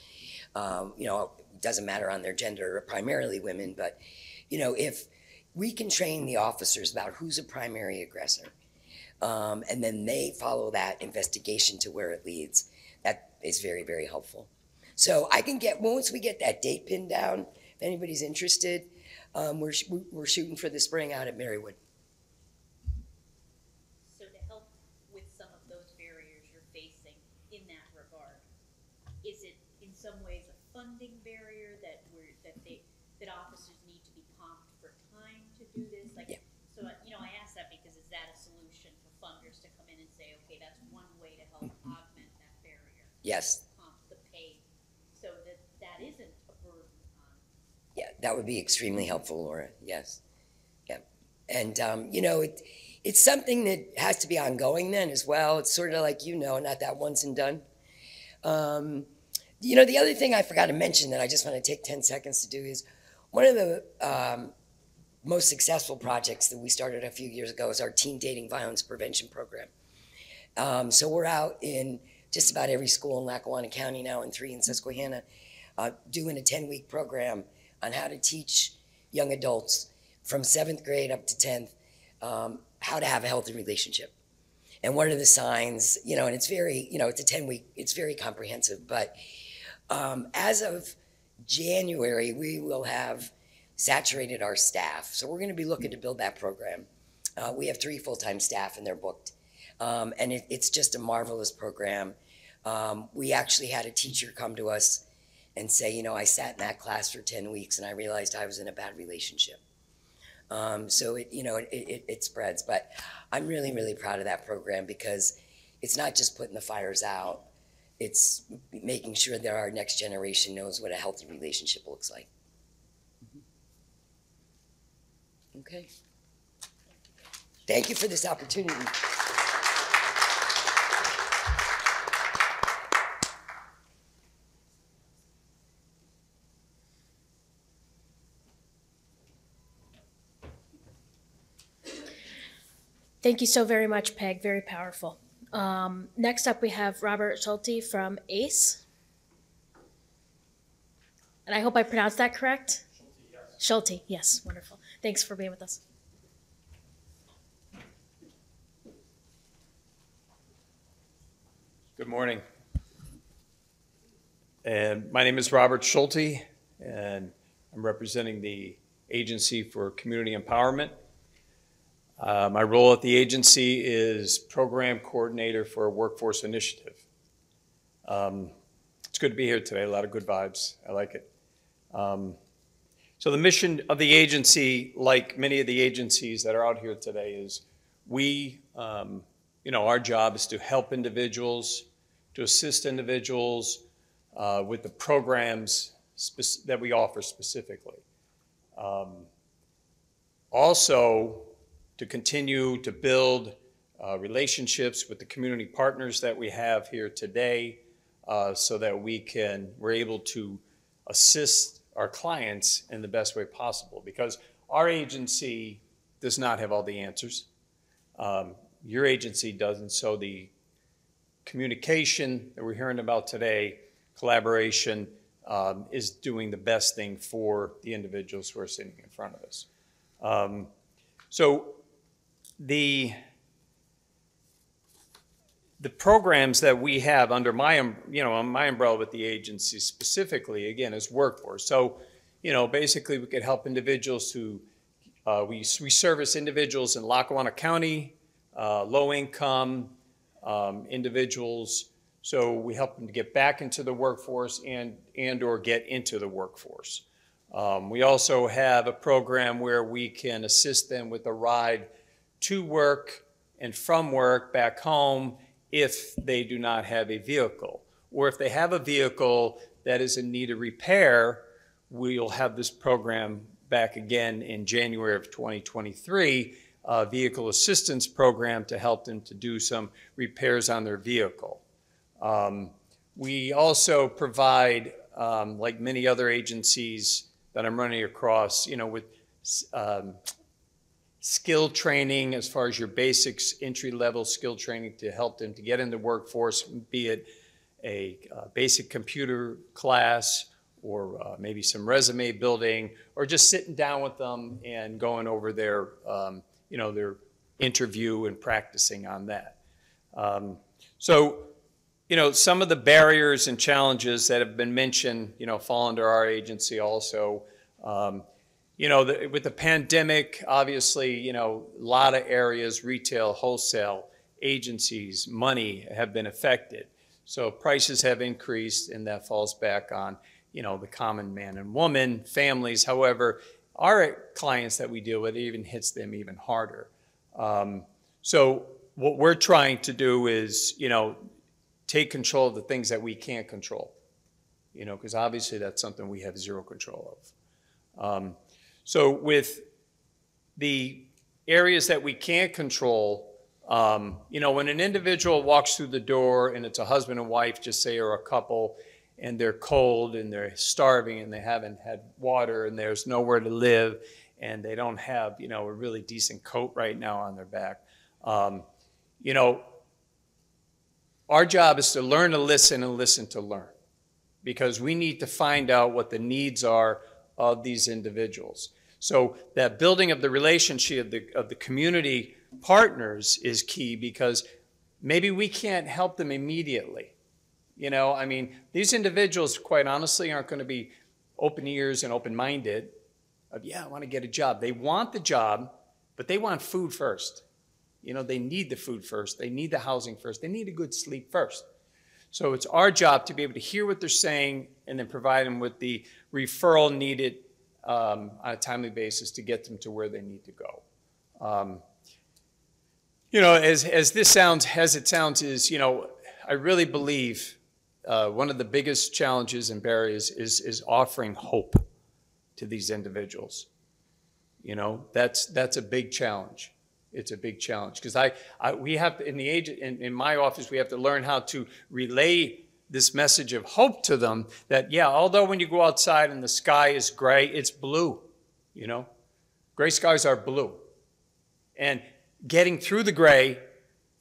It doesn't matter on their gender, primarily women, but, if we can train the officers about who's a primary aggressor, and then they follow that investigation to where it leads, that is very, very helpful. So once we get that date pinned down, if anybody's interested, we're shooting for the spring out at Marywood. So to help with some of those barriers you're facing in that regard, is it in some ways a funding barrier that officers need to be comped for time to do this? So I ask that because is that a solution for funders to come in and say, okay, that's one way to help augment that barrier? Yes. The pay, so that isn't a burden on. Yeah, that would be extremely helpful, Laura. Yes. Yeah. And, it's something that has to be ongoing then as well. It's sort of like, not that once and done. The other thing I forgot to mention that I just want to take 10 seconds to do is one of the most successful projects that we started a few years ago is our teen dating violence prevention program. So we're out in just about every school in Lackawanna County now and 3 in Susquehanna, doing a 10-week program on how to teach young adults from 7th grade up to 10th how to have a healthy relationship. And what are the signs, and it's very, it's a 10-week, it's very comprehensive. But as of January, we will have saturated our staff. So we're going to be looking to build that program. We have 3 full-time staff and they're booked. And it's just a marvelous program. We actually had a teacher come to us and say, I sat in that class for 10 weeks and I realized I was in a bad relationship. So it spreads, but I'm really, really proud of that program because it's not just putting the fires out, it's making sure that our next generation knows what a healthy relationship looks like. Okay. Thank you for this opportunity. Thank you so very much, Peg. Very powerful. Next up, we have Robert Schulte from ACE. And I hope I pronounced that correct. Schulte, yes, wonderful. Thanks for being with us. Good morning. And my name is Robert Schulte, and I'm representing the Agency for Community Empowerment. My role at the agency is Program Coordinator for a Workforce Initiative. It's good to be here today, a lot of good vibes. I like it. So the mission of the agency, like many of the agencies that are out here today, is our job is to help individuals, to assist individuals with the programs that we offer specifically. Also, to continue to build relationships with the community partners that we have here today so that we're able to assist our clients in the best way possible, because our agency does not have all the answers. Your agency doesn't, so the communication that we're hearing about today, collaboration, is doing the best thing for the individuals who are sitting in front of us. So the programs that we have under my umbrella with the agency specifically, again, is workforce. So, basically we could help individuals we service individuals in Lackawanna County, low income individuals. So we help them to get back into the workforce and or get into the workforce. We also have a program where we can assist them with a ride to work and from work back home if they do not have a vehicle. Or if they have a vehicle that is in need of repair, we'll have this program back again in January of 2023, a vehicle assistance program to help them to do some repairs on their vehicle. We also provide, like many other agencies that I'm running across, with skill training as far as your basics, entry-level skill training to help them to get in the workforce, be it a basic computer class or maybe some resume building, or just sitting down with them and going over their interview and practicing on that. Some of the barriers and challenges that have been mentioned, fall under our agency also. With the pandemic, obviously, a lot of areas, retail, wholesale, agencies, money have been affected. So prices have increased, and that falls back on, the common man and woman, families. However, our clients that we deal with, it even hits them even harder. So what we're trying to do is, take control of the things that we can't control, because obviously that's something we have zero control of. So with the areas that we can't control, when an individual walks through the door and it's a husband and wife, just say, or a couple, and they're cold and they're starving and they haven't had water and there's nowhere to live and they don't have, a really decent coat right now on their back, Our job is to learn to listen and listen to learn, because we need to find out what the needs are of these individuals. So that building of the relationship of the community partners is key, because maybe we can't help them immediately. You know, I mean, these individuals, quite honestly, aren't going to be open ears and open-minded of, yeah, I want to get a job. They want the job, but they want food first. You know, they need the food first. They need the housing first. They need a good sleep first. So it's our job to be able to hear what they're saying and then provide them with the referral needed on a timely basis to get them to where they need to go. You know, as it sounds is, you know, I really believe one of the biggest challenges and barriers is offering hope to these individuals. You know, that's a big challenge. It's a big challenge, because we have to, in my office, we have to learn how to relay this message of hope to them, that, yeah, although when you go outside and the sky is gray, it's blue, you know. Gray skies are blue. And getting through the gray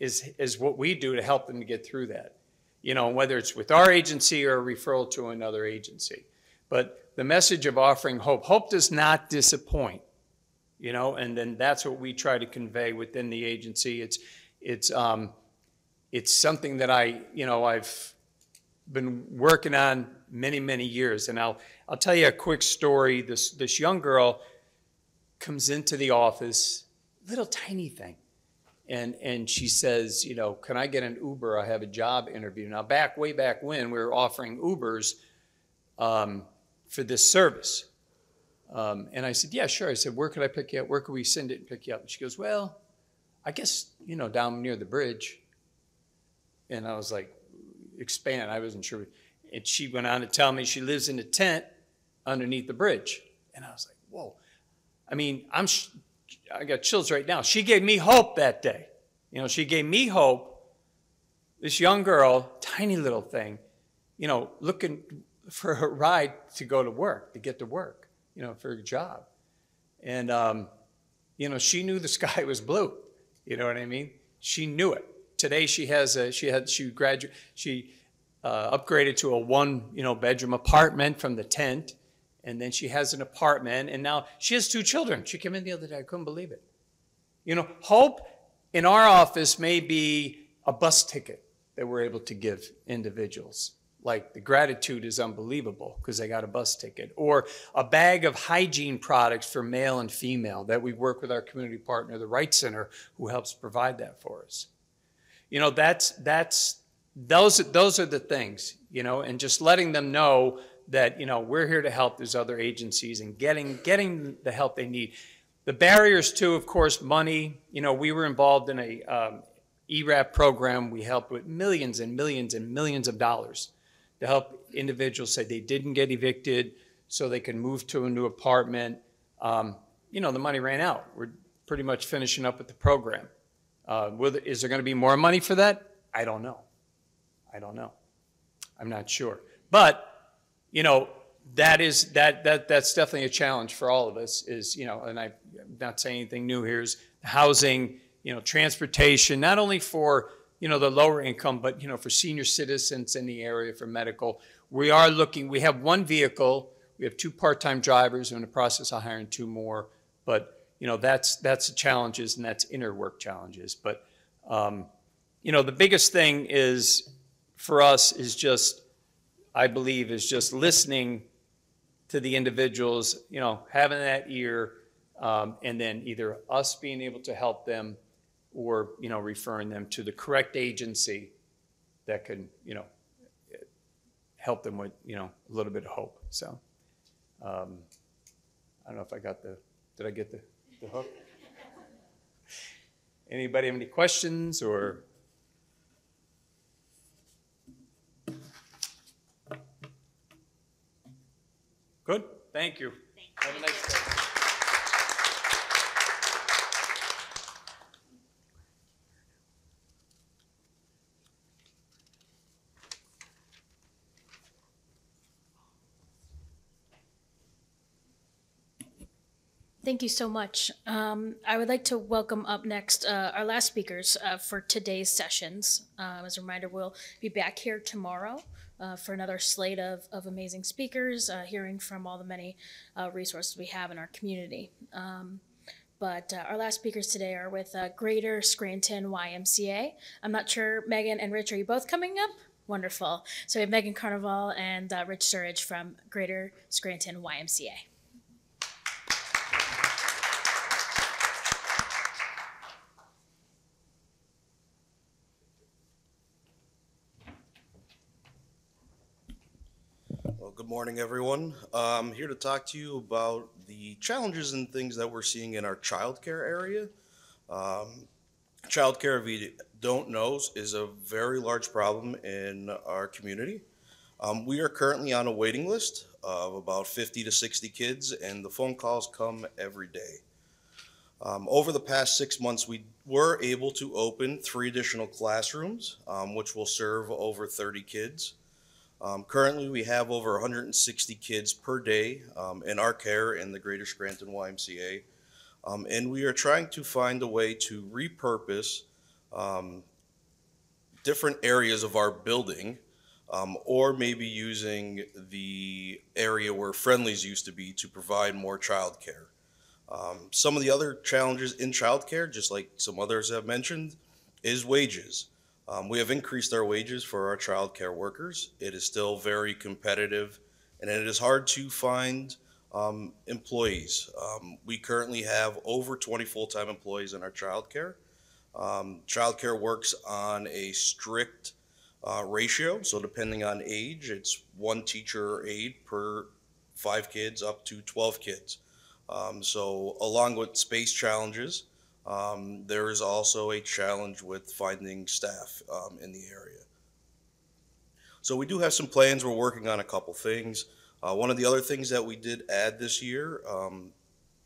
is what we do to help them to get through that. You know, whether it's with our agency or a referral to another agency. But the message of offering hope, hope does not disappoint, you know, and then that's what we try to convey within the agency. It's something that I've been working on many years. And I'll tell you a quick story. This young girl comes into the office, little tiny thing. And she says, you know, can I get an Uber? I have a job interview. Now, way back when, we were offering Ubers for this service. And I said, yeah, sure. I said, where could I pick you up? Where could we send it and pick you up? And she goes, well, I guess, you know, down near the bridge. And I was like, expand. I wasn't sure. And she went on to tell me she lives in a tent underneath the bridge. And I was like, whoa. I mean, I got chills right now. She gave me hope that day. You know, she gave me hope. This young girl, tiny little thing, you know, looking for a ride to go to work, to get to work, you know, for a job. And, you know, she knew the sky was blue. You know what I mean? She knew it. Today she upgraded to a bedroom apartment from the tent. And then she has an apartment, and now she has 2 children. She came in the other day. I couldn't believe it. You know, hope in our office may be a bus ticket that we're able to give individuals. Like, the gratitude is unbelievable because they got a bus ticket. Or a bag of hygiene products for male and female that we work with our community partner, the Right Center, who helps provide that for us. You know, those are the things, you know, and just letting them know that, you know, we're here to help these other agencies and getting the help they need. The barriers too, of course, money. You know, we were involved in a ERAP program. We helped with millions and millions and millions of dollars to help individuals say they didn't get evicted so they can move to a new apartment. You know, the money ran out. We're pretty much finishing up with the program. Is there going to be more money for that? I don't know. I'm not sure. But you know, that's definitely a challenge for all of us is, you know, and I'm not saying anything new here, is housing, you know, transportation, not only for, you know, the lower income, but, you know, for senior citizens in the area, for medical. We have 1 vehicle, we have 2 part-time drivers, we're in the process of hiring 2 more, but, you know, that's the challenges, and that's inner work challenges. But, you know, the biggest thing is, for us, is just, I believe, is just listening to the individuals, you know, having that ear, and then either us being able to help them or, you know, referring them to the correct agency that can, you know, help them with, you know, a little bit of hope. So I don't know if did I get the hook? Anybody have any questions or? Good. Thank you. Have a nice day. Thank you so much. I would like to welcome up next our last speakers for today's sessions. As a reminder, we'll be back here tomorrow for another slate of amazing speakers, hearing from all the many resources we have in our community. But our last speakers today are with Greater Scranton YMCA. I'm not sure, Megan and Rich, are you both coming up? Wonderful. So we have Megan Carnival and Rich Sturridge from Greater Scranton YMCA. Well, good morning, everyone. I'm here to talk to you about the challenges and things that we're seeing in our childcare area. Childcare, if you don't know, is a very large problem in our community. We are currently on a waiting list of about 50 to 60 kids, and the phone calls come every day. Over the past 6 months, we were able to open 3 additional classrooms, which will serve over 30 kids. Currently, we have over 160 kids per day in our care in the Greater Scranton YMCA, and we are trying to find a way to repurpose different areas of our building, or maybe using the area where Friendlies used to be to provide more childcare. Some of the other challenges in childcare, just like some others have mentioned, is wages. We have increased our wages for our childcare workers. It is still very competitive, and it is hard to find employees. We currently have over 20 full-time employees in our childcare. Childcare works on a strict ratio, so depending on age, it's 1 teacher or aide per 5 kids up to 12 kids. So along with space challenges, there is also a challenge with finding staff in the area. So we do have some plans. We're working on a couple things. One of the other things that we did add this year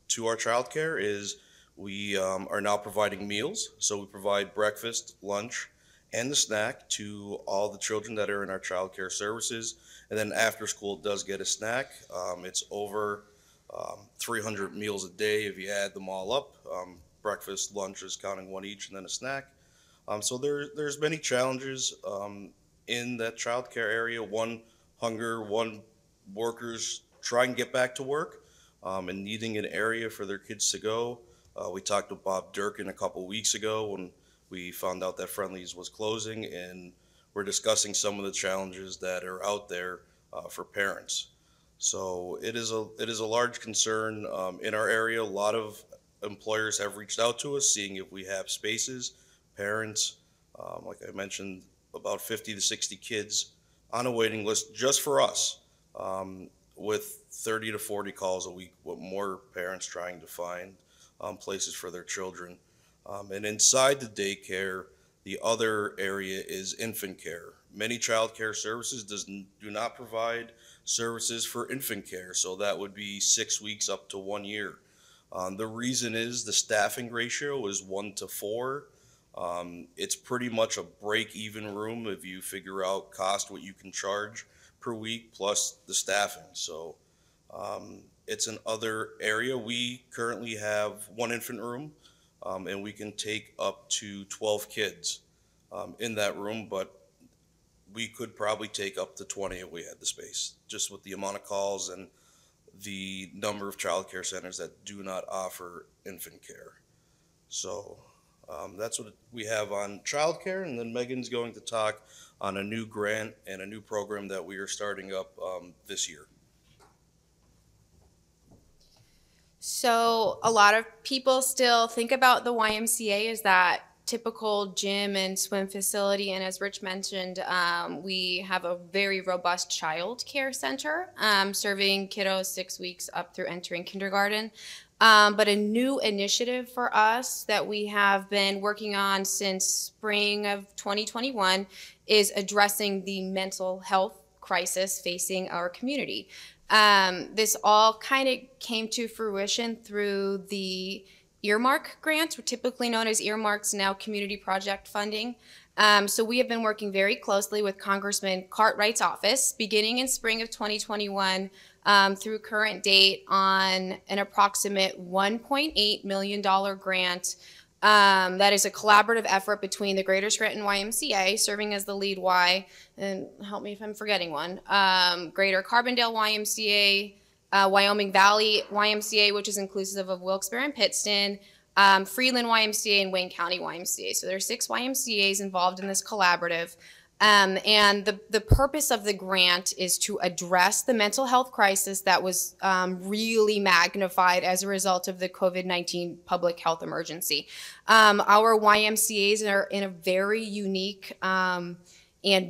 to our childcare is we are now providing meals. So we provide breakfast, lunch, and the snack to all the children that are in our childcare services. And then after school does get a snack. It's over 300 meals a day if you add them all up. Breakfast, lunch is counting 1 each, and then a snack. So there's many challenges in that childcare area. One, hunger. One, workers trying to get back to work and needing an area for their kids to go. We talked to Bob Durkin a couple weeks ago when we found out that Friendlies was closing, and we're discussing some of the challenges that are out there for parents. So it is a large concern in our area. A lot of employers have reached out to us, seeing if we have spaces. Parents, like I mentioned, about 50 to 60 kids on a waiting list just for us, with 30 to 40 calls a week, with more parents trying to find places for their children. And inside the daycare, the other area is infant care. Many child care services do not provide services for infant care, so that would be 6 weeks up to 1 year. The reason is the staffing ratio is 1 to 4. It's pretty much a break-even room if you figure out cost, what you can charge per week, plus the staffing. So it's an other area. We currently have 1 infant room, and we can take up to 12 kids in that room, but we could probably take up to 20 if we had the space, just with the amount of calls and the number of child care centers that do not offer infant care. So that's what we have on child care. And then Megan's going to talk on a new grant and a new program that we are starting up this year. So a lot of people still think about the YMCA as that typical gym and swim facility, and as Rich mentioned, we have a very robust child care center serving kiddos 6 weeks up through entering kindergarten. But a new initiative for us that we have been working on since spring of 2021 is addressing the mental health crisis facing our community. This all kind of came to fruition through the earmark grants, typically known as earmarks, now community project funding. So we have been working very closely with Congressman Cartwright's office beginning in spring of 2021 through current date on an approximate $1.8 million grant. That is a collaborative effort between the Greater Scranton YMCA, serving as the lead Y, and help me if I'm forgetting one, Greater Carbondale YMCA, Wyoming Valley YMCA, which is inclusive of Wilkes-Barre and Pittston, Freeland YMCA, and Wayne County YMCA. So there are 6 YMCAs involved in this collaborative. And the purpose of the grant is to address the mental health crisis that was really magnified as a result of the COVID-19 public health emergency. Our YMCAs are in a very unique and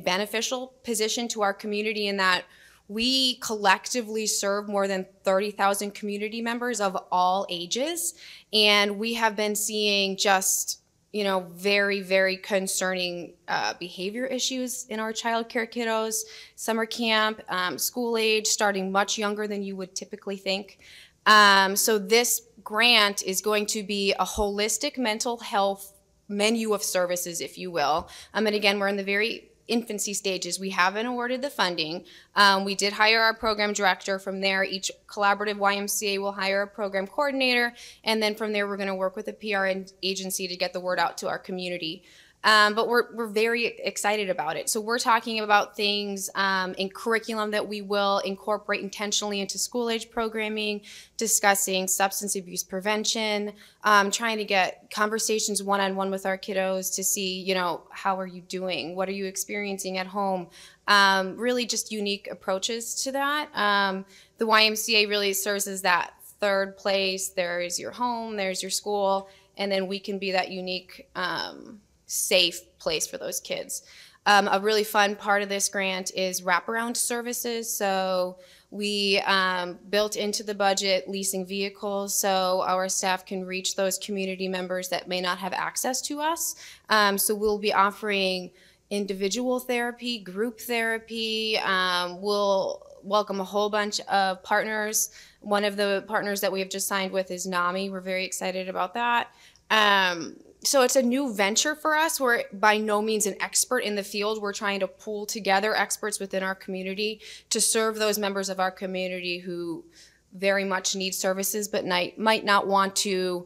beneficial position to our community in that we collectively serve more than 30,000 community members of all ages, and we have been seeing just very, very concerning behavior issues in our child care kiddos, summer camp, school age, starting much younger than you would typically think. So this grant is going to be a holistic mental health menu of services, if you will. And again, we're in the very infancy stages. We haven't awarded the funding. We did hire our program director. From there, each collaborative YMCA will hire a program coordinator, and then from there we're going to work with a PR agency to get the word out to our community. But we're very excited about it. So we're talking about things in curriculum that we will incorporate intentionally into school age programming, discussing substance abuse prevention, trying to get conversations one-on-one with our kiddos to see, how are you doing? What are you experiencing at home? Really just unique approaches to that. The YMCA really serves as that third place. There's your home, there's your school, and then we can be that unique safe place for those kids. A really fun part of this grant is wraparound services. So we built into the budget leasing vehicles so our staff can reach those community members that may not have access to us. So we'll be offering individual therapy, group therapy. We'll welcome a whole bunch of partners. One of the partners that we have just signed with is NAMI. We're very excited about that. So it's a new venture for us. We're by no means an expert in the field. We're trying to pull together experts within our community to serve those members of our community who very much need services but might not want to,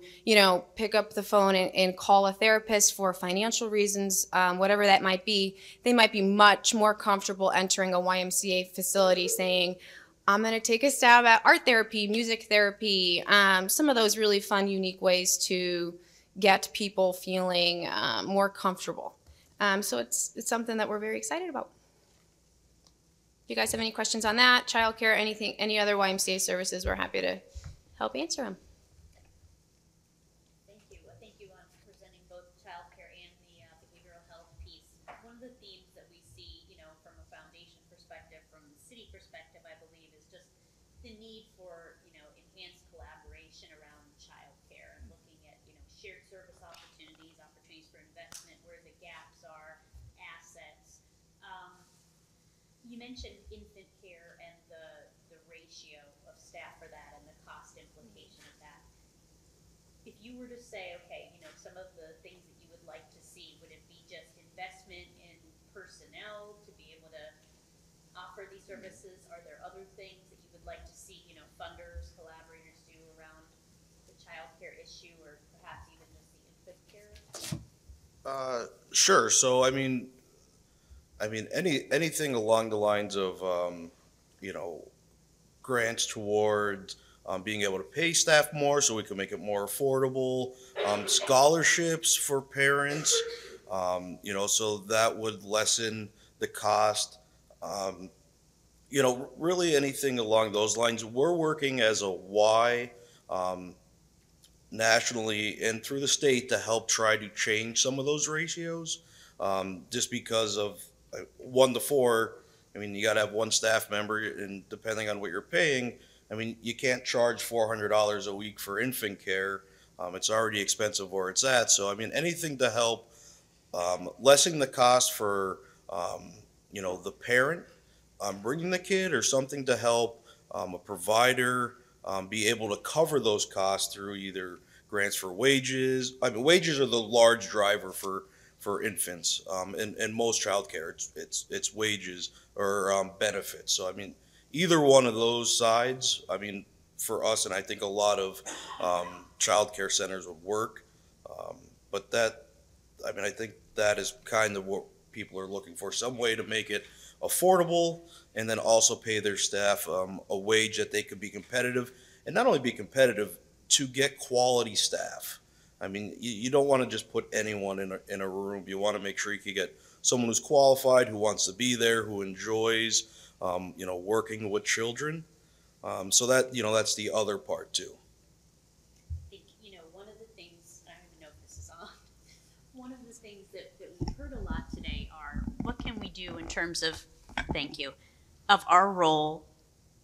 pick up the phone and call a therapist for financial reasons, whatever that might be. They might be much more comfortable entering a YMCA facility saying, I'm going to take a stab at art therapy, music therapy, some of those really fun, unique ways to get people feeling more comfortable. So it's something that we're very excited about. If you guys have any questions on that, childcare, any other YMCA services, we're happy to help answer them. Thank you. Thank you on presenting both childcare and the behavioral health piece. One of the themes that we see, from a foundation perspective, from the city perspective, I believe, is just the need for, enhanced collaboration around childcare and looking at, shared service opportunities for investment, where the gaps are, assets. You mentioned infant care and the ratio of staff for that and the cost implication of that. If you were to say, okay, some of the things that you would like to see, would it be just investment in personnel to be able to offer these services? Are there other things that you would like to see, funders, collaborators do around the child care issue, or perhaps even just the infant care? Sure. So anything along the lines of grants towards being able to pay staff more so we can make it more affordable, scholarships for parents, so that would lessen the cost. Really anything along those lines. We're working as a Y nationally and through the state to help try to change some of those ratios, just because of 1 to 4. You got to have one staff member, and depending on what you're paying, you can't charge $400 a week for infant care. It's already expensive where it's at. So anything to help lessen the cost for the parent bringing the kid, or something to help a provider be able to cover those costs through either grants for wages. Wages are the large driver for for infants. And most childcare, it's wages or benefits. So I mean, either one of those sides, I mean, for us, and I think a lot of childcare centers would work. But that, I mean, I think that is kind of what people are looking for, some way to make it affordable and then also pay their staff a wage that they could be competitive, and not only be competitive, to get quality staff. I mean, you don't want to just put anyone in a room. You want to make sure you can get someone who's qualified, who wants to be there, who enjoys, working with children. So that, that's the other part too. I think, one of the things, I don't even know if this is on, one of the things that we've heard a lot today are, what can we do in terms of, thank you, of our role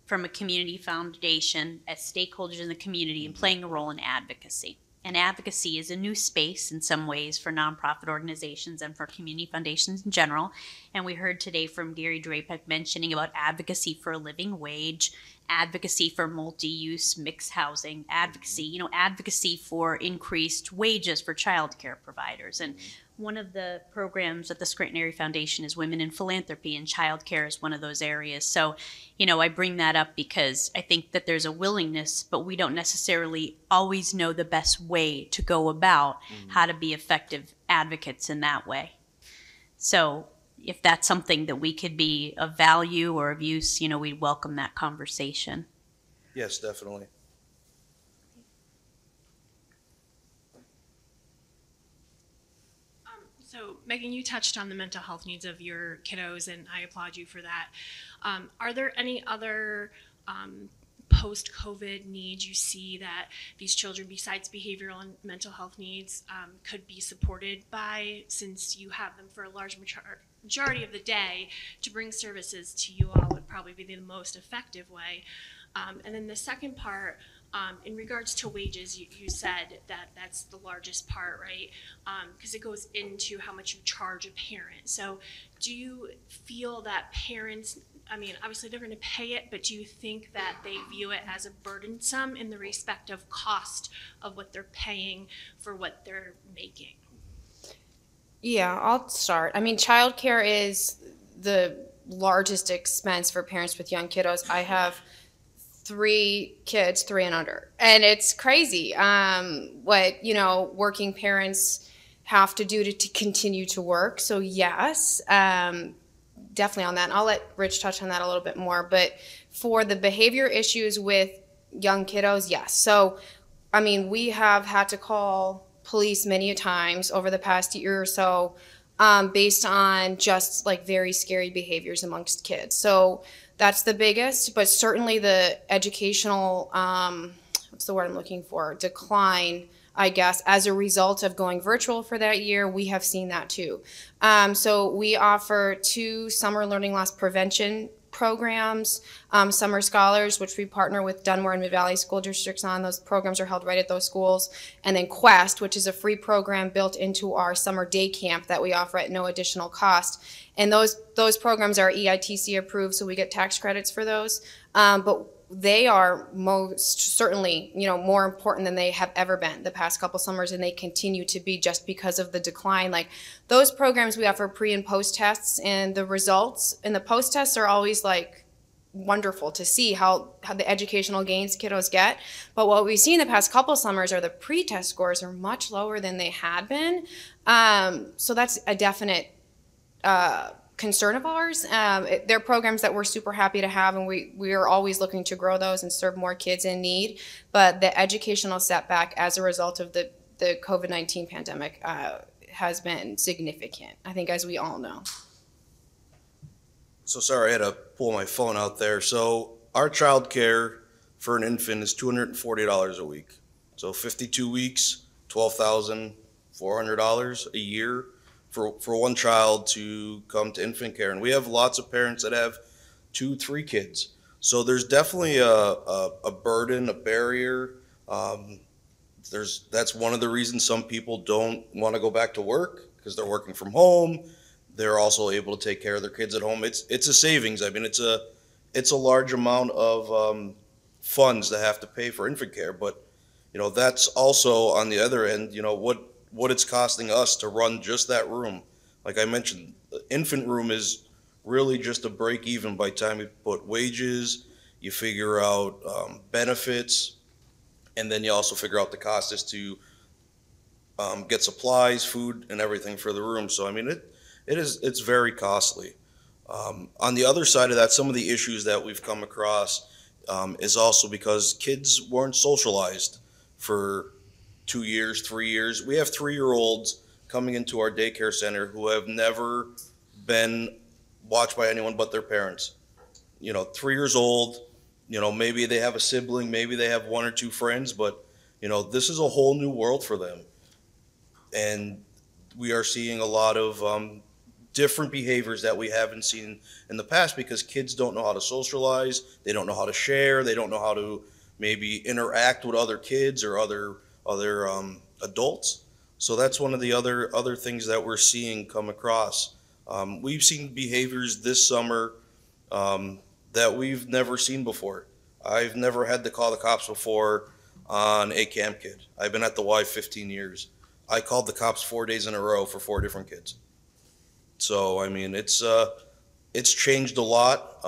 from a community foundation as stakeholders in the community and playing a role in advocacy. And advocacy is a new space in some ways for nonprofit organizations and for community foundations in general. And we heard today from Gary Drapek mentioning about advocacy for a living wage, advocacy for multi-use mixed housing, advocacy for increased wages for childcare providers. And one of the programs at the Scranton Area Foundation is Women in Philanthropy, and childcare is one of those areas. So, I bring that up because I think that there's a willingness, but we don't necessarily always know the best way to go about how to be effective advocates in that way. So if that's something that we could be of value or of use, we'd welcome that conversation. Yes, definitely. So, Megan, you touched on the mental health needs of your kiddos, and I applaud you for that. Are there any other post-COVID needs you see that these children, besides behavioral and mental health needs, could be supported by, since you have them for a large majority of the day? To bring services to you all would probably be the most effective way. And then the second part, in regards to wages, you said that that's the largest part, right? Because it goes into how much you charge a parent. So do you feel that parents, obviously they're going to pay it, but do you think that they view it as a burdensome in the respect of cost of what they're paying for what they're making? Yeah, I'll start. Childcare is the largest expense for parents with young kiddos. I have 3 kids, 3 and under, and it's crazy what working parents have to do to continue to work. So yes, definitely on that, and I'll let Rich touch on that a little bit more. But for the behavior issues with young kiddos, yes. So we have had to call police many a times over the past year or so, based on just like very scary behaviors amongst kids. So that's the biggest, but certainly the educational, what's the word I'm looking for, decline, I guess, as a result of going virtual for that year, we have seen that too. So we offer 2 summer learning loss prevention programs, Summer Scholars, which we partner with Dunmore and Mid-Valley School Districts on. Those programs are held right at those schools. And then Quest, which is a free program built into our summer day camp that we offer at no additional cost. And those programs are EITC approved, so we get tax credits for those. But they are most certainly, more important than they have ever been the past couple summers, and they continue to be just because of the decline. Like those programs, we offer pre and post tests, and the results in the post tests are always like wonderful to see how the educational gains kiddos get. But what we've seen the past couple summers are the pre-test scores are much lower than they had been. So that's a definite concern of ours. They're programs that we're super happy to have, and we are always looking to grow those and serve more kids in need. But the educational setback as a result of the COVID-19 pandemic has been significant, I think, as we all know. So sorry, I had to pull my phone out there. So our child care for an infant is $240 a week. So 52 weeks, $12,400 a year for one child to come to infant care. And we have lots of parents that have 2, 3 kids. So there's definitely a burden, a barrier. That's one of the reasons some people don't want to go back to work, because they're working from home. They're also able to take care of their kids at home. It's a savings. It's a large amount of funds to have to pay for infant care. But that's also on the other end. what it's costing us to run just that room. Like I mentioned, the infant room is really just a break even by the time you put wages, you figure out benefits, and then you also figure out the cost is to get supplies, food, and everything for the room. So I mean, it's very costly. On the other side of that, some of the issues that we've come across is also because kids weren't socialized for 2 years, 3 years. We have 3-year-olds coming into our daycare center who have never been watched by anyone but their parents. 3 years old, maybe they have a sibling, maybe they have 1 or 2 friends, but, this is a whole new world for them. And we are seeing a lot of different behaviors that we haven't seen in the past because kids don't know how to socialize, they don't know how to share, they don't know how to maybe interact with other kids or other adults. So that's one of the other things that we're seeing come across. We've seen behaviors this summer that we've never seen before. I've never had to call the cops before on a camp kid. I've been at the Y 15 years. I called the cops 4 days in a row for 4 different kids. So I mean, it's changed a lot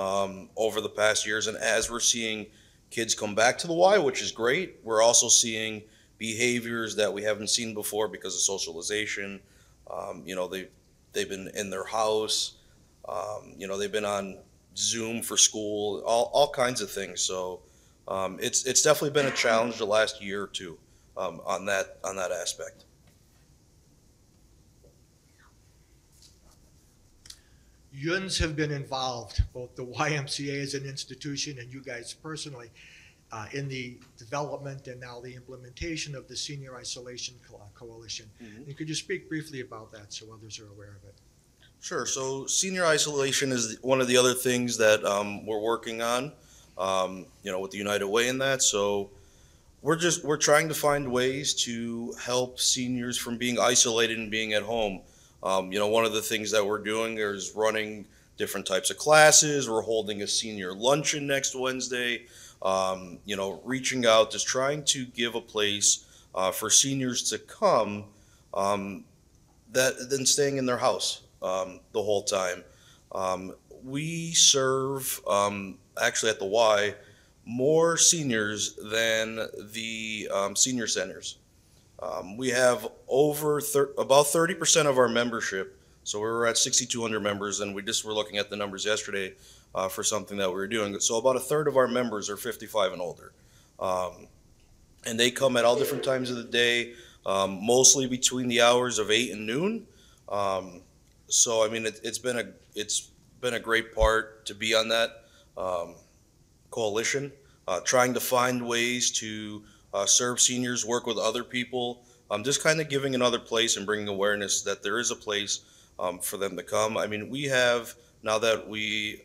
over the past years, and as we're seeing kids come back to the Y, which is great, we're also seeing behaviors that we haven't seen before because of socialization. They've been in their house. They've been on Zoom for school, all kinds of things. So it's definitely been a challenge the last year or two on that aspect. Yuns have been involved, both the YMCA as an institution and you guys personally, in the development and now the implementation of the Senior Isolation Coalition. And could you speak briefly about that so others are aware of it? Sure. So senior isolation is one of the other things that we're working on, with the United Way in that. So we're trying to find ways to help seniors from being isolated and being at home. One of the things that we're doing is running different types of classes. We're holding a senior luncheon next Wednesday. Reaching out, just trying to give a place for seniors to come than staying in their house the whole time. We serve, actually at the Y, more seniors than the senior centers. We have about 30% of our membership. So we were at 6,200 members, and we just were looking at the numbers yesterday for something that we were doing. So about a third of our members are 55 and older. And they come at all different times of the day, mostly between the hours of 8 and noon. So I mean, it's been a great part to be on that coalition, trying to find ways to serve seniors, work with other people, just kind of giving another place and bringing awareness that there is a place for them to come. I mean, we have, now that we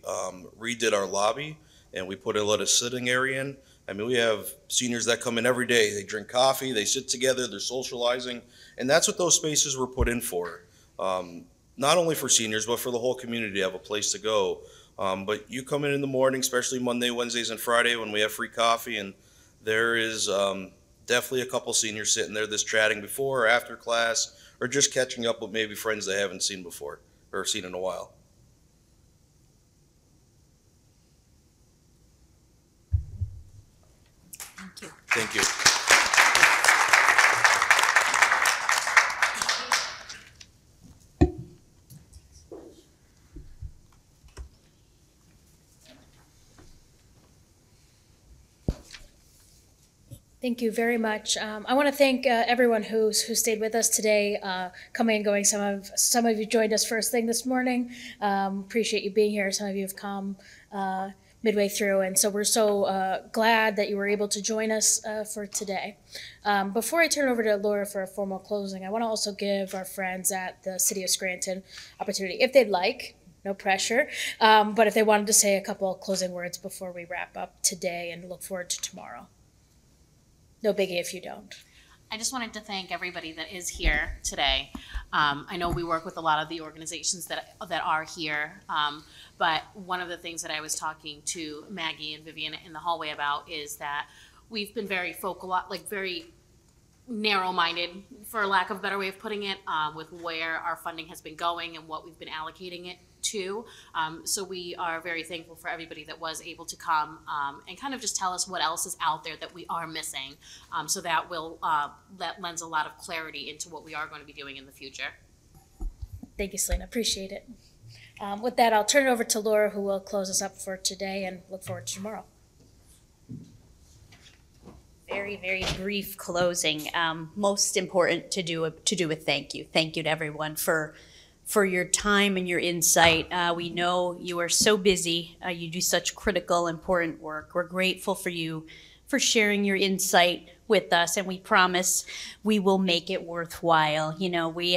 redid our lobby and we put a little sitting area in, I mean, we have seniors that come in every day. They drink coffee, they sit together, they're socializing, and that's what those spaces were put in for. Not only for seniors, but for the whole community to have a place to go. But you come in the morning, especially Monday, Wednesdays, and Friday when we have free coffee, and there is definitely a couple seniors sitting there that's chatting before or after class, or just catching up with maybe friends they haven't seen before or seen in a while. Thank you. Thank you. Thank you very much. I want to thank everyone who stayed with us today, coming and going. Some of you joined us first thing this morning. Appreciate you being here. Some of you have come midway through, and so we're so glad that you were able to join us for today. Before I turn it over to Laura for a formal closing, I want to also give our friends at the City of Scranton opportunity, if they'd like. No pressure, but if they wanted to say a couple of closing words before we wrap up today and look forward to tomorrow. No biggie if you don't. I just wanted to thank everybody that is here today. I know we work with a lot of the organizations that are here, but one of the things that I was talking to Maggie and Vivian in the hallway about is that we've been very narrow-minded, for lack of a better way of putting it, with where our funding has been going and what we've been allocating it to. So we are very thankful for everybody that was able to come and kind of just tell us what else is out there that we are missing. So that lends a lot of clarity into what we are going to be doing in the future. Thank you, Selena. Appreciate it. With that, I'll turn it over to Laura, who will close us up for today, and look forward to tomorrow. Very, very brief closing. Most important to do a thank you. Thank you to everyone for your time and your insight. We know you are so busy. You do such critical, important work. We're grateful for you for sharing your insight with us, and we promise we will make it worthwhile. You know, we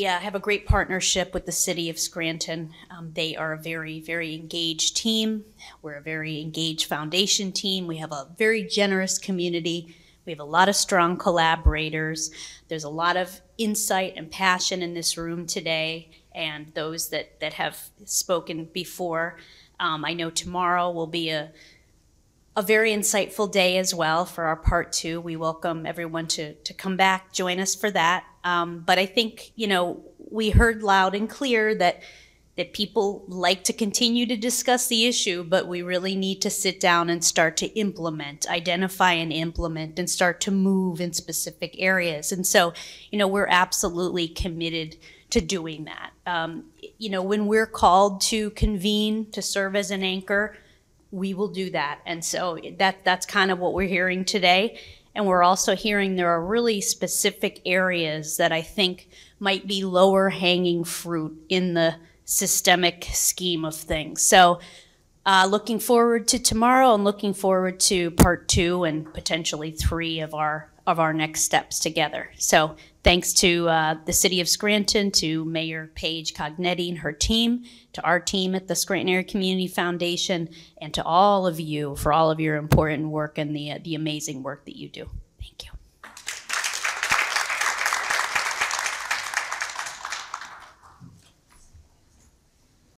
have a great partnership with the city of Scranton. They are a very, very engaged team. We're a very engaged foundation team. We have a very generous community. We have a lot of strong collaborators. There's a lot of insight and passion in this room today, and those that have spoken before. I know tomorrow will be a very insightful day as well for our part 2. We welcome everyone to come back, join us for that. But I think, you know, we heard loud and clear that people like to continue to discuss the issue, but we really need to sit down and start to identify and implement, and start to move in specific areas. And so, you know, we're absolutely committed to doing that. You know, when we're called to convene, to serve as an anchor, we will do that. And so that's kind of what we're hearing today. And we're also hearing there are really specific areas that I think might be lower hanging fruit in the systemic scheme of things. So looking forward to tomorrow, and looking forward to part 2 and potentially 3 of our next steps together. So thanks to the City of Scranton, to Mayor Paige Cognetti and her team, to our team at the Scranton Area Community Foundation, and to all of you for all of your important work and the amazing work that you do.